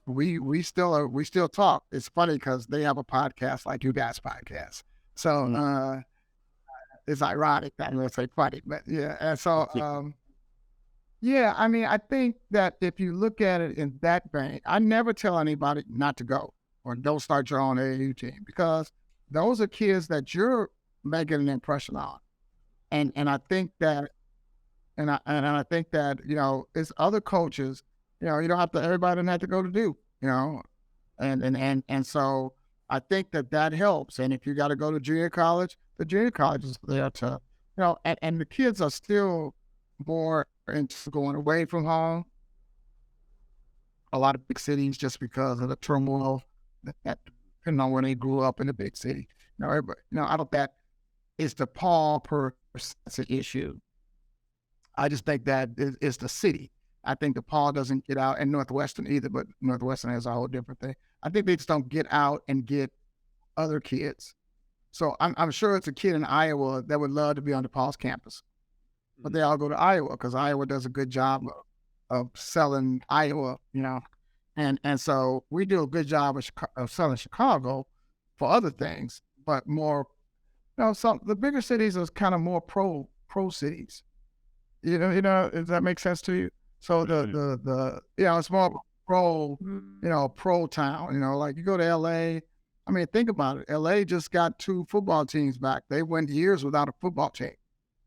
we still talk. It's funny because they have a podcast like you guys' podcast. So it's ironic that I'm going to say funny, but yeah. And so I think that if you look at it in that vein, I never tell anybody not to go or don't start your own AAU team, because those are kids that you're making an impression on. And I think that, and I think that, it's other coaches, you don't have to, everybody doesn't have to go to Duke, and so I think that helps. And if you got to go to junior college, the junior college is there to, and the kids are still more into going away from home. A lot of big cities, just because of the turmoil that depending on where they grew up in the big city. Everybody, I don't think that is the Paul per issue. I just think that it's the city. I think the Paul doesn't get out, and Northwestern either, but Northwestern has a whole different thing. I think they just don't get out and get other kids. So I'm sure it's a kid in Iowa that would love to be on the Paul's campus, but they all go to Iowa because Iowa does a good job of selling Iowa, and so we do a good job of selling Chicago for other things, but more, some the bigger cities are kind of more pro cities. Does that make sense to you? So the it's more pro town. Like you go to LA. I mean, think about it. LA just got 2 football teams back. They went years without a football team.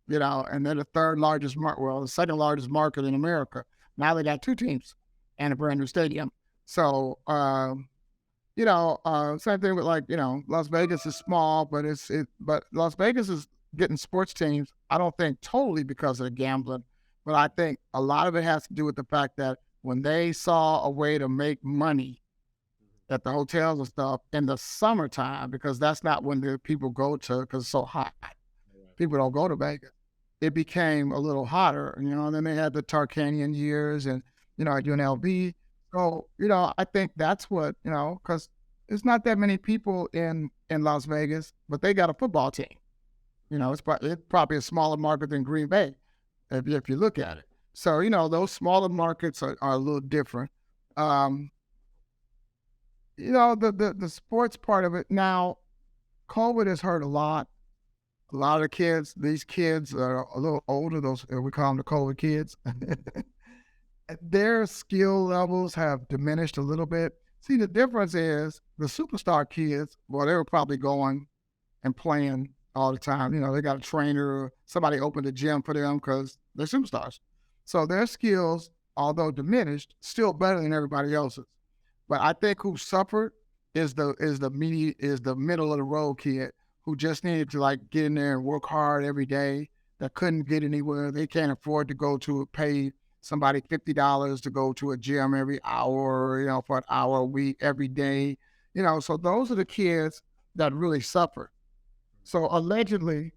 And they're the the second largest market in America. Now they got 2 teams and a brand new stadium. So same thing with Las Vegas is small, but Las Vegas is getting sports teams. I don't think totally because of the gambling. But I think a lot of it has to do with the fact that when they saw a way to make money at the hotels and stuff in the summertime, because that's not when the people go to, because it's so hot. People don't go to Vegas. It became a little hotter, and then they had the Tarkanian years and, at UNLV. So, I think that's what, because it's not that many people in Las Vegas, but they got a football team. It's probably a smaller market than Green Bay, if you look at it. So, those smaller markets are a little different. The sports part of it. Now, COVID has hurt a lot. A lot of these kids are a little older, we call them the COVID kids. Their skill levels have diminished a little bit. See, the difference is the superstar kids, they were probably going and playing all the time. They got a trainer, somebody opened a gym for them because they're superstars. So their skills, although diminished, still better than everybody else's. But I think who suffered is the middle of the road kid who just needed to get in there and work hard every day, that couldn't get anywhere. They can't afford to pay somebody $50 to go to a gym every hour, for an hour a week, every day. So those are the kids that really suffered. So allegedly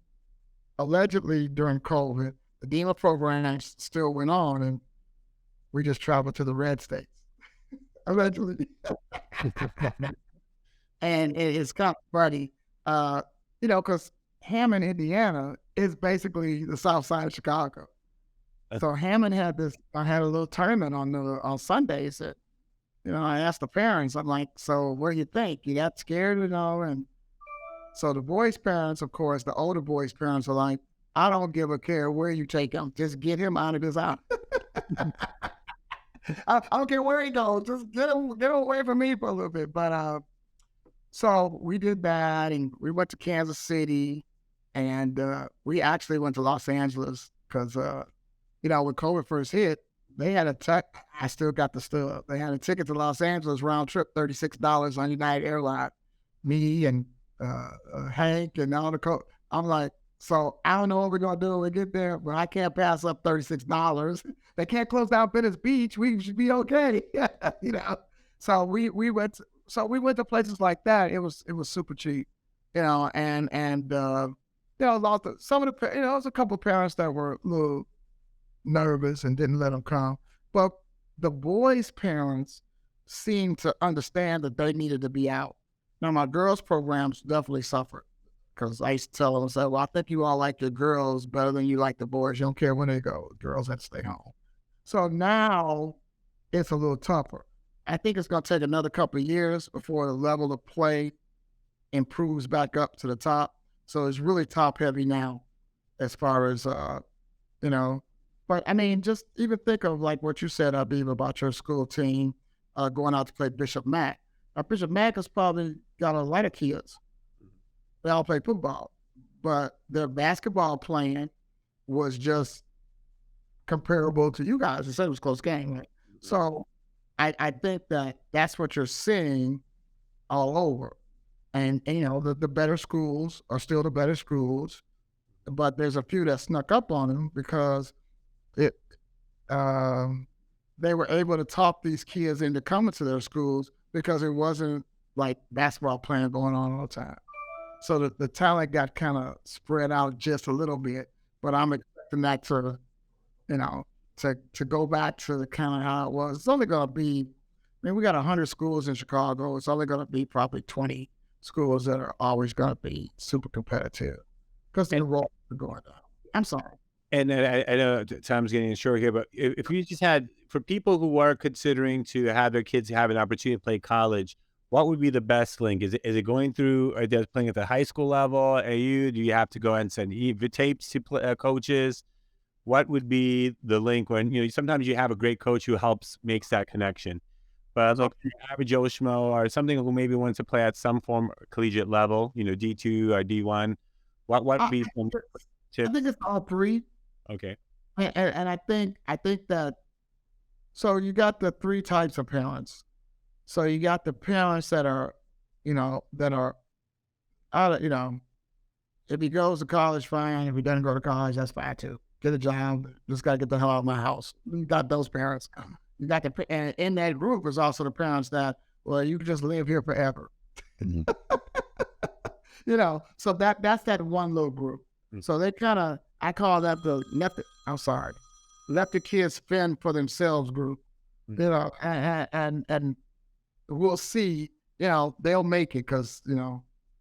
during COVID, the DEMA program still went on, and we just traveled to the red states. Allegedly. And it's kind of funny, because Hammond, Indiana is basically the south side of Chicago. So Hammond had I had a little tournament on Sundays that, I asked the parents, I'm like, so what do you think? You got scared and so the boys' parents, of course, the older boys' parents are like, I don't give a care where you take him. Just get him out of this house. I don't care where he goes. Just get him away from me for a little bit. But so we did that, and we went to Kansas City, and we actually went to Los Angeles because, when COVID first hit, they had I still got the stuff. They had a ticket to Los Angeles round trip, $36 on United Airlines. Me and Hank and all the coach. I'm like, so I don't know what we're going to do when we get there, but I can't pass up $36. They can't close down Venice Beach. We should be okay. So we went to places like that. It was super cheap, and lots of, some of the, there was a couple of parents that were a little nervous and didn't let them come. But the boys' parents seemed to understand that they needed to be out. Now, my girls' programs definitely suffered because I used to tell them, well, I think you all like your girls better than you like the boys. You don't care when they go. The girls have to stay home. So now it's a little tougher. I think it's going to take another couple of years before the level of play improves back up to the top. So it's really top heavy now as far as, But I mean, just even think of like what you said, Habib, about your school team going out to play Bishop Mack. Bishop Mack has probably got a lot of kids. They all play football, but their basketball playing was just comparable to you guys. You said it was a close game, right? So I think that's what you're seeing all over. And the better schools are still the better schools, but there's a few that snuck up on them because they were able to talk these kids into coming to their schools because it wasn't like basketball playing going on all the time. So the talent got kind of spread out just a little bit, but I'm expecting that to go back to kind of how it was. It's only going to be, we got 100 schools in Chicago. It's only going to be probably 20 schools that are always going to be super competitive because the enrollment are going down. I'm sorry. And I know time's getting short here, but if you just had, for people who are considering to have their kids have an opportunity to play college, what would be the best link? Is it going through, are they playing at the high school level? Do you have to go and send tapes to coaches? What would be the link when, sometimes you have a great coach who makes that connection. But like the average Joe Schmo or something who maybe wants to play at some form collegiate level, D2 or D1, what would be some tips? I think it's all three. Okay. And I think that, so you got the three types of parents. So you got the parents that are, if he goes to college, fine. If he doesn't go to college, that's fine too. Get a job. Just got to get the hell out of my house. You got those parents. You got and in that group is also the parents that, well, you can just live here forever. Mm-hmm. So that's that one little group. Mm-hmm. So they kind of, I call that let the kids fend for themselves group. Mm-hmm. And we'll see, they'll make it because,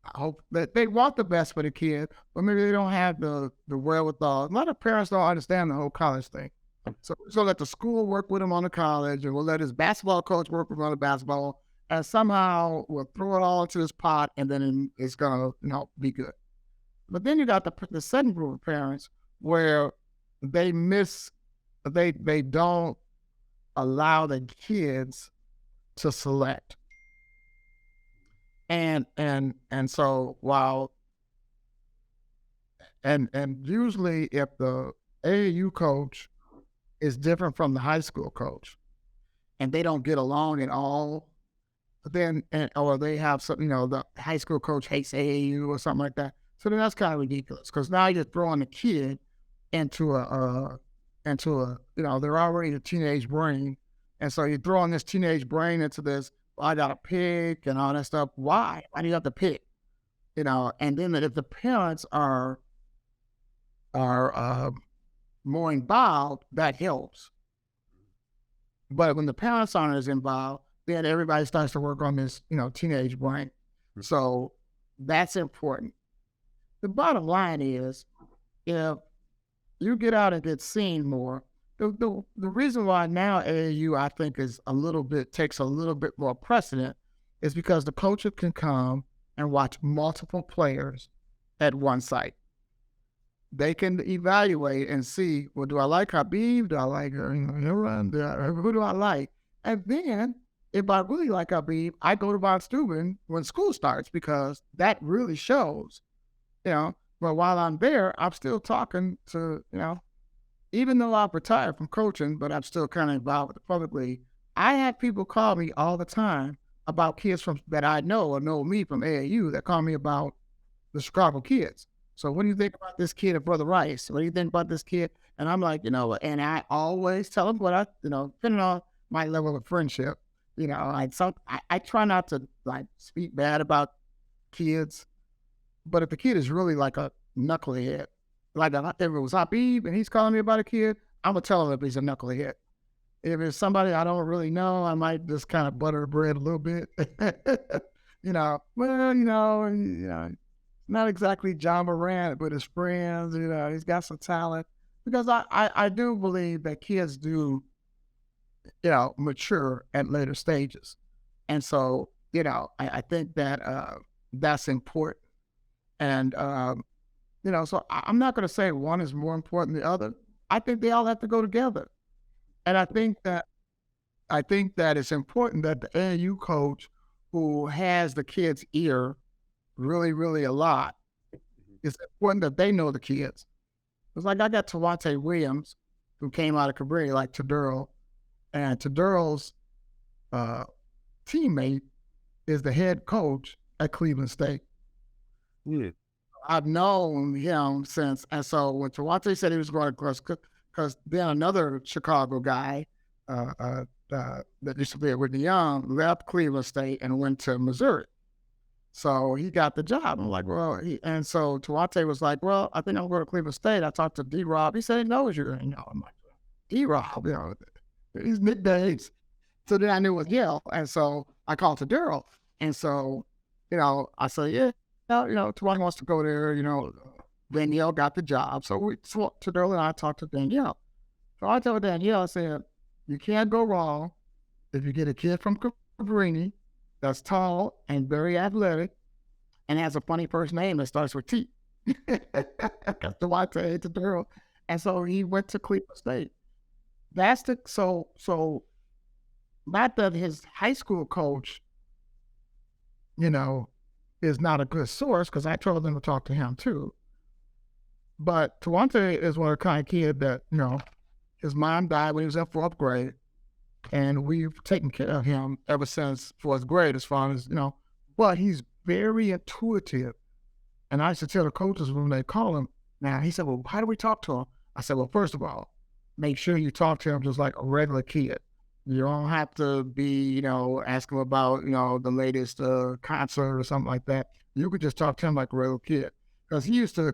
I hope that they want the best for the kid, but maybe they don't have the wherewithal. A lot of parents don't understand the whole college thing. So let the school work with him on the college, and we'll let his basketball coach work with him on the basketball, and somehow we'll throw it all into this pot, and then it's going to, be good. But then you got the second group of parents where they don't allow the kids to select. And so while and usually if the AAU coach is different from the high school coach and they don't get along at all, then or they have something, the high school coach hates AAU or something like that. So then that's kind of ridiculous because now you're throwing the kid into they're already a teenage brain. And so you're throwing this teenage brain into this I got to pick and all that stuff. Why? Why do you have to pick? And then if the parents are more involved, that helps. But when the parents aren't as involved, then everybody starts to work on this, teenage brain. So that's important. The bottom line is, if you get out and get seen more, the reason why now AAU I think takes a little bit more precedent is because the coach can come and watch multiple players at one site. They can evaluate and see, well, do I like Habib? Do I like who do I like? And then if I really like Habib, I go to Von Steuben when school starts, because that really shows, but while I'm there, I'm still talking to, even though I've retired from coaching, but I'm still kind of involved with the public league. I had people call me all the time about kids that I know or know me from AAU that call me about the Chicago kids. So what do you think about this kid at Brother Rice? What do you think about this kid? And I'm like, and I always tell them what depending on my level of friendship, I try not to speak bad about kids, but if the kid is really like a knucklehead, like if it was Habib and he's calling me about a kid, I'm gonna tell him if he's a knucklehead. If it's somebody I don't really know, I might just kind of butter the bread a little bit. Not exactly John Morant, but his friends, he's got some talent. Because I do believe that kids do, mature at later stages. And so, I think that that's important. And, so I'm not going to say one is more important than the other. I think they all have to go together. And I think that it's important that the AAU coach who has the kid's ear really, really a lot, it's important that they know the kids. It's like I got Tawante Williams, who came out of Cabrini, like Taduro, and Taduro's teammate is the head coach at Cleveland State. Yeah. I've known him since, and so when Tawante said he was going to, because then another Chicago guy that used to be at Whitney Young left Cleveland State and went to Missouri. So he got the job. I'm like, well, and so Tawante was like, well, I think I'm going to Cleveland State. I talked to D-Rob. He said he knows you. I'm like, D-Rob, these nicknames. So then I knew it was Yale. And so I called to Daryl. And so, I said, yeah, Tawante wants to go there. Danielle got the job. So Daryl and I talked to Danielle. So I told Danielle, I said, you can't go wrong if you get a kid from Cabrini that's tall and very athletic and has a funny first name that starts with T. That's the white to Daryl. And so he went to Cleveland State. That's so not that his high school coach, is not a good source, because I told them to talk to him too. But Tawante is one of the kind of kid that, his mom died when he was in 4th grade. And we've taken care of him ever since 4th grade, as far as, but he's very intuitive. And I used to tell the coaches when they call him, now he said, well, how do we talk to him? I said, well, first of all, make sure you talk to him just like a regular kid. You don't have to be, ask him about, the latest concert or something like that. You could just talk to him like a regular kid. Because he used to,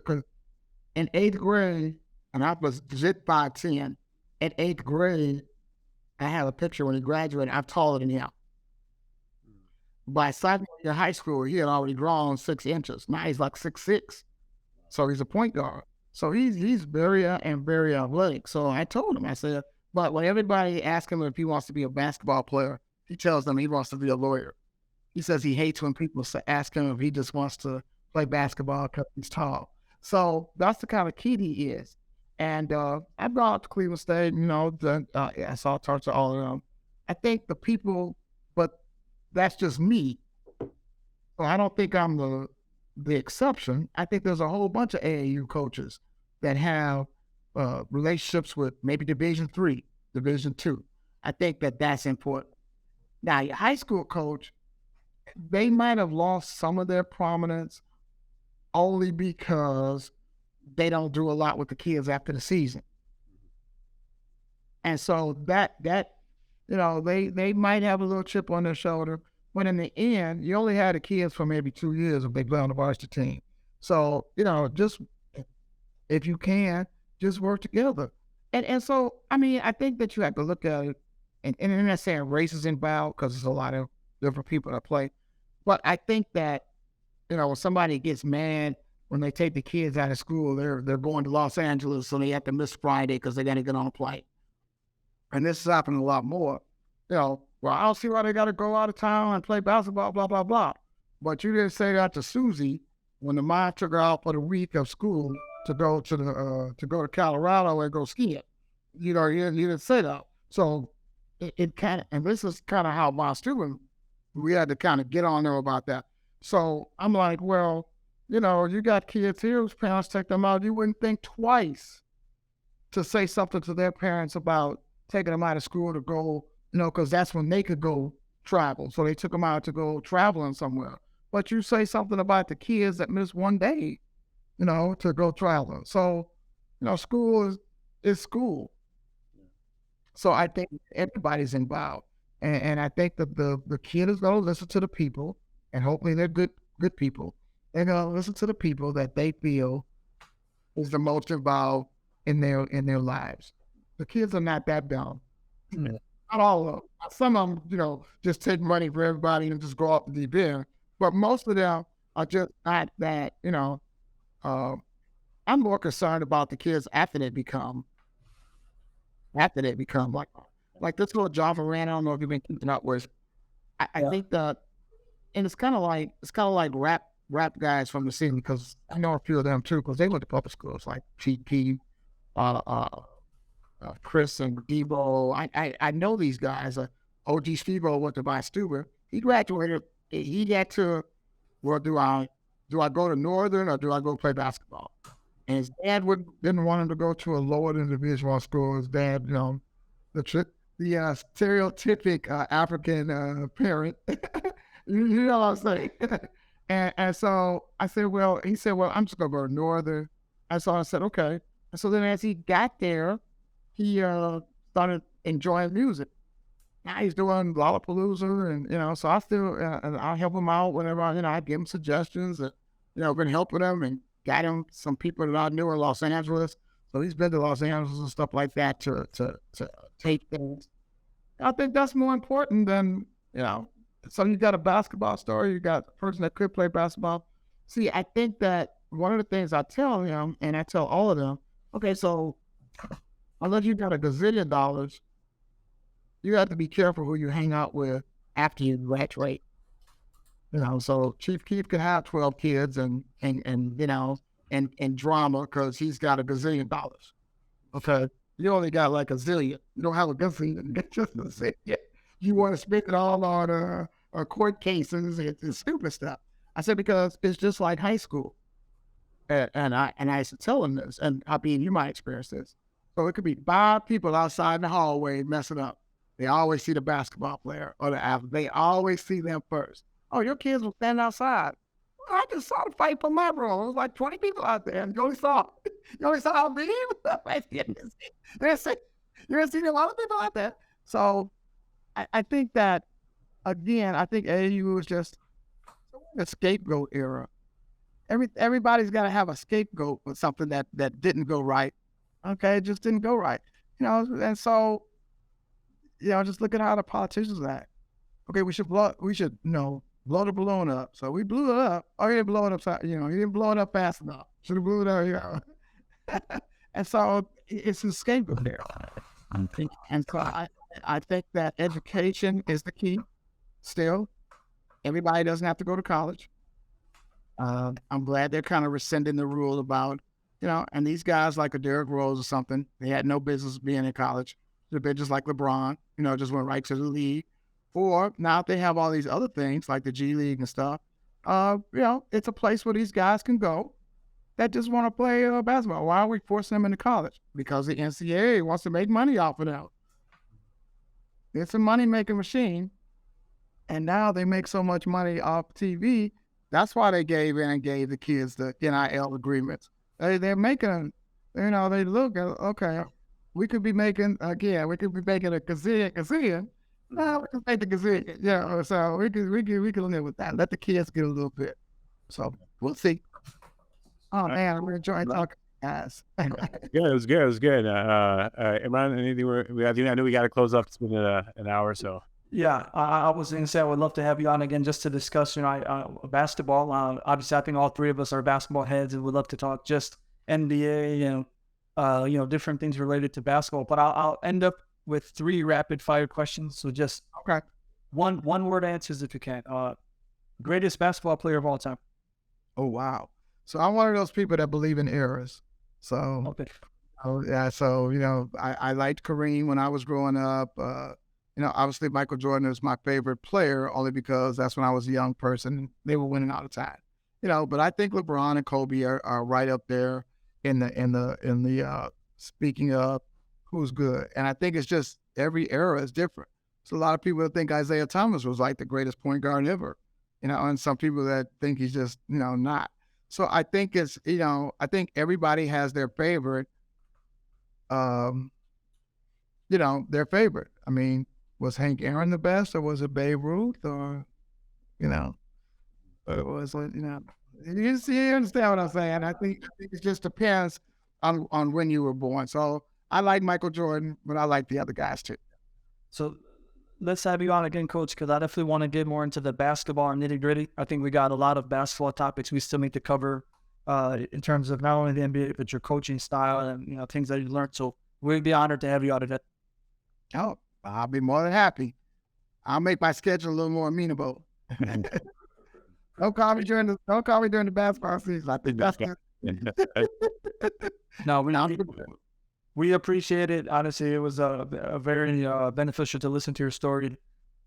in 8th grade, and I was legit 5'10", in 8th grade, I have a picture when he graduated. I'm taller than him. By sophomore year of high school, he had already grown 6 inches. Now he's like 6'6". So he's a point guard. So he's very very athletic. So I told him, I said, but when everybody asks him if he wants to be a basketball player, he tells them he wants to be a lawyer. He says he hates when people ask him if he just wants to play basketball because he's tall. So that's the kind of kid he is. And I've gone out to Cleveland State, I saw talked to all of them. I think the people, but that's just me. So I don't think I'm the exception. I think there's a whole bunch of AAU coaches that have relationships with maybe Division III, Division II. I think that's important. Now, your high school coach, they might have lost some of their prominence only because they don't do a lot with the kids after the season. And so that they might have a little chip on their shoulder, But in the end, you only had the kids for maybe 2 years if they play on the varsity team. So, you know, just if you can, just work together. And so, I mean, I think that you have to look at it, and I'm not saying race is involved because there's a lot of different people that play. But I think that, you know, when somebody gets mad when they take the kids out of school, they're going to Los Angeles, so they have to miss Friday because they got to get on a plane. And this is happening a lot more. You know, well, I don't see why they got to go out of town and play basketball, blah, blah, blah. But you didn't say that to Susie when the mom took her out for the week of school to go to Colorado and go skiing. You know, you didn't say that. So it kind of, and this is kind of how my student, we had to kind of get on there about that. So I'm like, well, you know, you got kids here whose parents take them out. You wouldn't think twice to say something to their parents about taking them out of school to go, you know, because that's when they could go travel. So they took them out to go traveling somewhere. But you say something about the kids that miss one day, you know, to go traveling. So, you know, school is school. So I think everybody's involved. And I think that the kid is going to listen to the people, and hopefully they're good people. They're going to listen to the people that they feel is the most involved in their lives. The kids are not that dumb. Not all of them. Some of them, you know, just take money for everybody and just go off the deep end. But most of them are just not that, you know. I'm more concerned about the kids after they become like this little John Moran. I don't know if you've been keeping up with. I think that, and it's kind of like rap guys from the city, because I know a few of them too, because they went to public schools like GP, Chris and Debo. I know these guys. OG Stevo went to Von Stuber. He graduated. He got to, well, do I go to Northern or do I go play basketball? And his dad didn't want him to go to a lower than Division I school. His dad, you know, the stereotypic African parent. You know what I'm saying? and so I said, well, he said, well, I'm just gonna go to Northern. And so I said, okay. And so then as he got there, he started enjoying music. Now he's doing Lollapalooza, and, you know, so I still, and I'll help him out whenever, I give him suggestions, and, you know, been helping him and got him some people that I knew in Los Angeles. So he's been to Los Angeles and stuff like that to tape things. I think that's more important than, you know, so you got a basketball star, you got a person that could play basketball. See, I think that one of the things I tell him, and I tell all of them, okay, so unless you got a gazillion dollars, you have to be careful who you hang out with after you graduate. You know, so Chief Keef can have 12 kids and you know, and drama because he's got a gazillion dollars. Okay. You only got like a zillion. You don't have a gazillion. Just a zillion. You want to spend it all on court cases and stupid stuff. I said, because it's just like high school. And I used to tell them this, and I mean, you might experience this. So it could be 5 people outside in the hallway messing up. They always see the basketball player or the athlete. They always see them first. Oh, your kids will stand outside. Well, I just saw the fight for my room. It was like 20 people out there, and you only saw me. You didn't see a lot of people out there. So I think that, again, I think AAU was just a scapegoat era. Everybody's got to have a scapegoat for something that didn't go right. Okay, it just didn't go right. You know, and so, you know, just look at how the politicians act. Okay, we should blow the balloon up. So we blew it up. Oh, he didn't blow it up. You know, he didn't blow it up fast enough. Should have blew it up. You know, and so it's a scapegoat there. And so I think that education is the key. Still, everybody doesn't have to go to college. I'm glad they're kind of rescinding the rule about, you know, and these guys like a Derrick Rose or something, they had no business being in college. They've been just like LeBron, you know, just went right to the league. Or now they have all these other things like the G League and stuff. You know, it's a place where these guys can go that just want to play basketball. Why are we forcing them into college? Because the NCAA wants to make money off of them. It's a money-making machine. And now they make so much money off TV. That's why they gave in and gave the kids the NIL agreements. They're making, you know, they look at, okay, we could be making a gazillion, No, we can make the decision. Yeah, so we can live with that. Let the kids get a little bit. So we'll see. Oh man, I'm enjoying talking, guys. Good, it was good. It was good. Imran, anything we have? I know we got to close up. It's been an hour or so. Yeah, I was going to say I would love to have you on again just to discuss, basketball. Obviously, I think all three of us are basketball heads, and we'd love to talk just NBA and different things related to basketball. But I'll end up with 3 rapid fire questions. So just Okay. one word answers if you can. Greatest basketball player of all time. Oh wow. So I'm one of those people that believe in eras. So Okay. yeah. So I liked Kareem when I was growing up. Obviously Michael Jordan is my favorite player only because that's when I was a young person. They were winning all the time. But I think LeBron and Kobe are right up there in the speaking of who's good. And I think it's just every era is different. So a lot of people think Isaiah Thomas was like the greatest point guard ever, and some people that think he's just, not. So I think I think everybody has their favorite, their favorite. I mean, was Hank Aaron the best, or was it Babe Ruth, or or was it, you understand what I'm saying? I think it just depends on when you were born. So I like Michael Jordan, but I like the other guys too. So let's have you on again, Coach, because I definitely want to get more into the basketball and nitty gritty. I think we got a lot of basketball topics we still need to cover in terms of not only the NBA, but your coaching style and things that you learned. So we'd be honored to have you on again. Oh, I'll be more than happy. I'll make my schedule a little more amenable. Don't call me during the basketball season. I think that's good. No, we appreciate it. Honestly, it was a very beneficial to listen to your story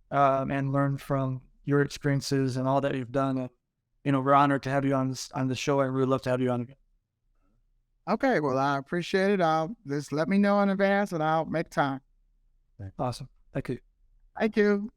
and learn from your experiences and all that you've done. We're honored to have you on the show, and we'd love to have you on again. Okay, well, I appreciate it. Just let me know in advance, and I'll make time. Awesome. Thank you. Thank you.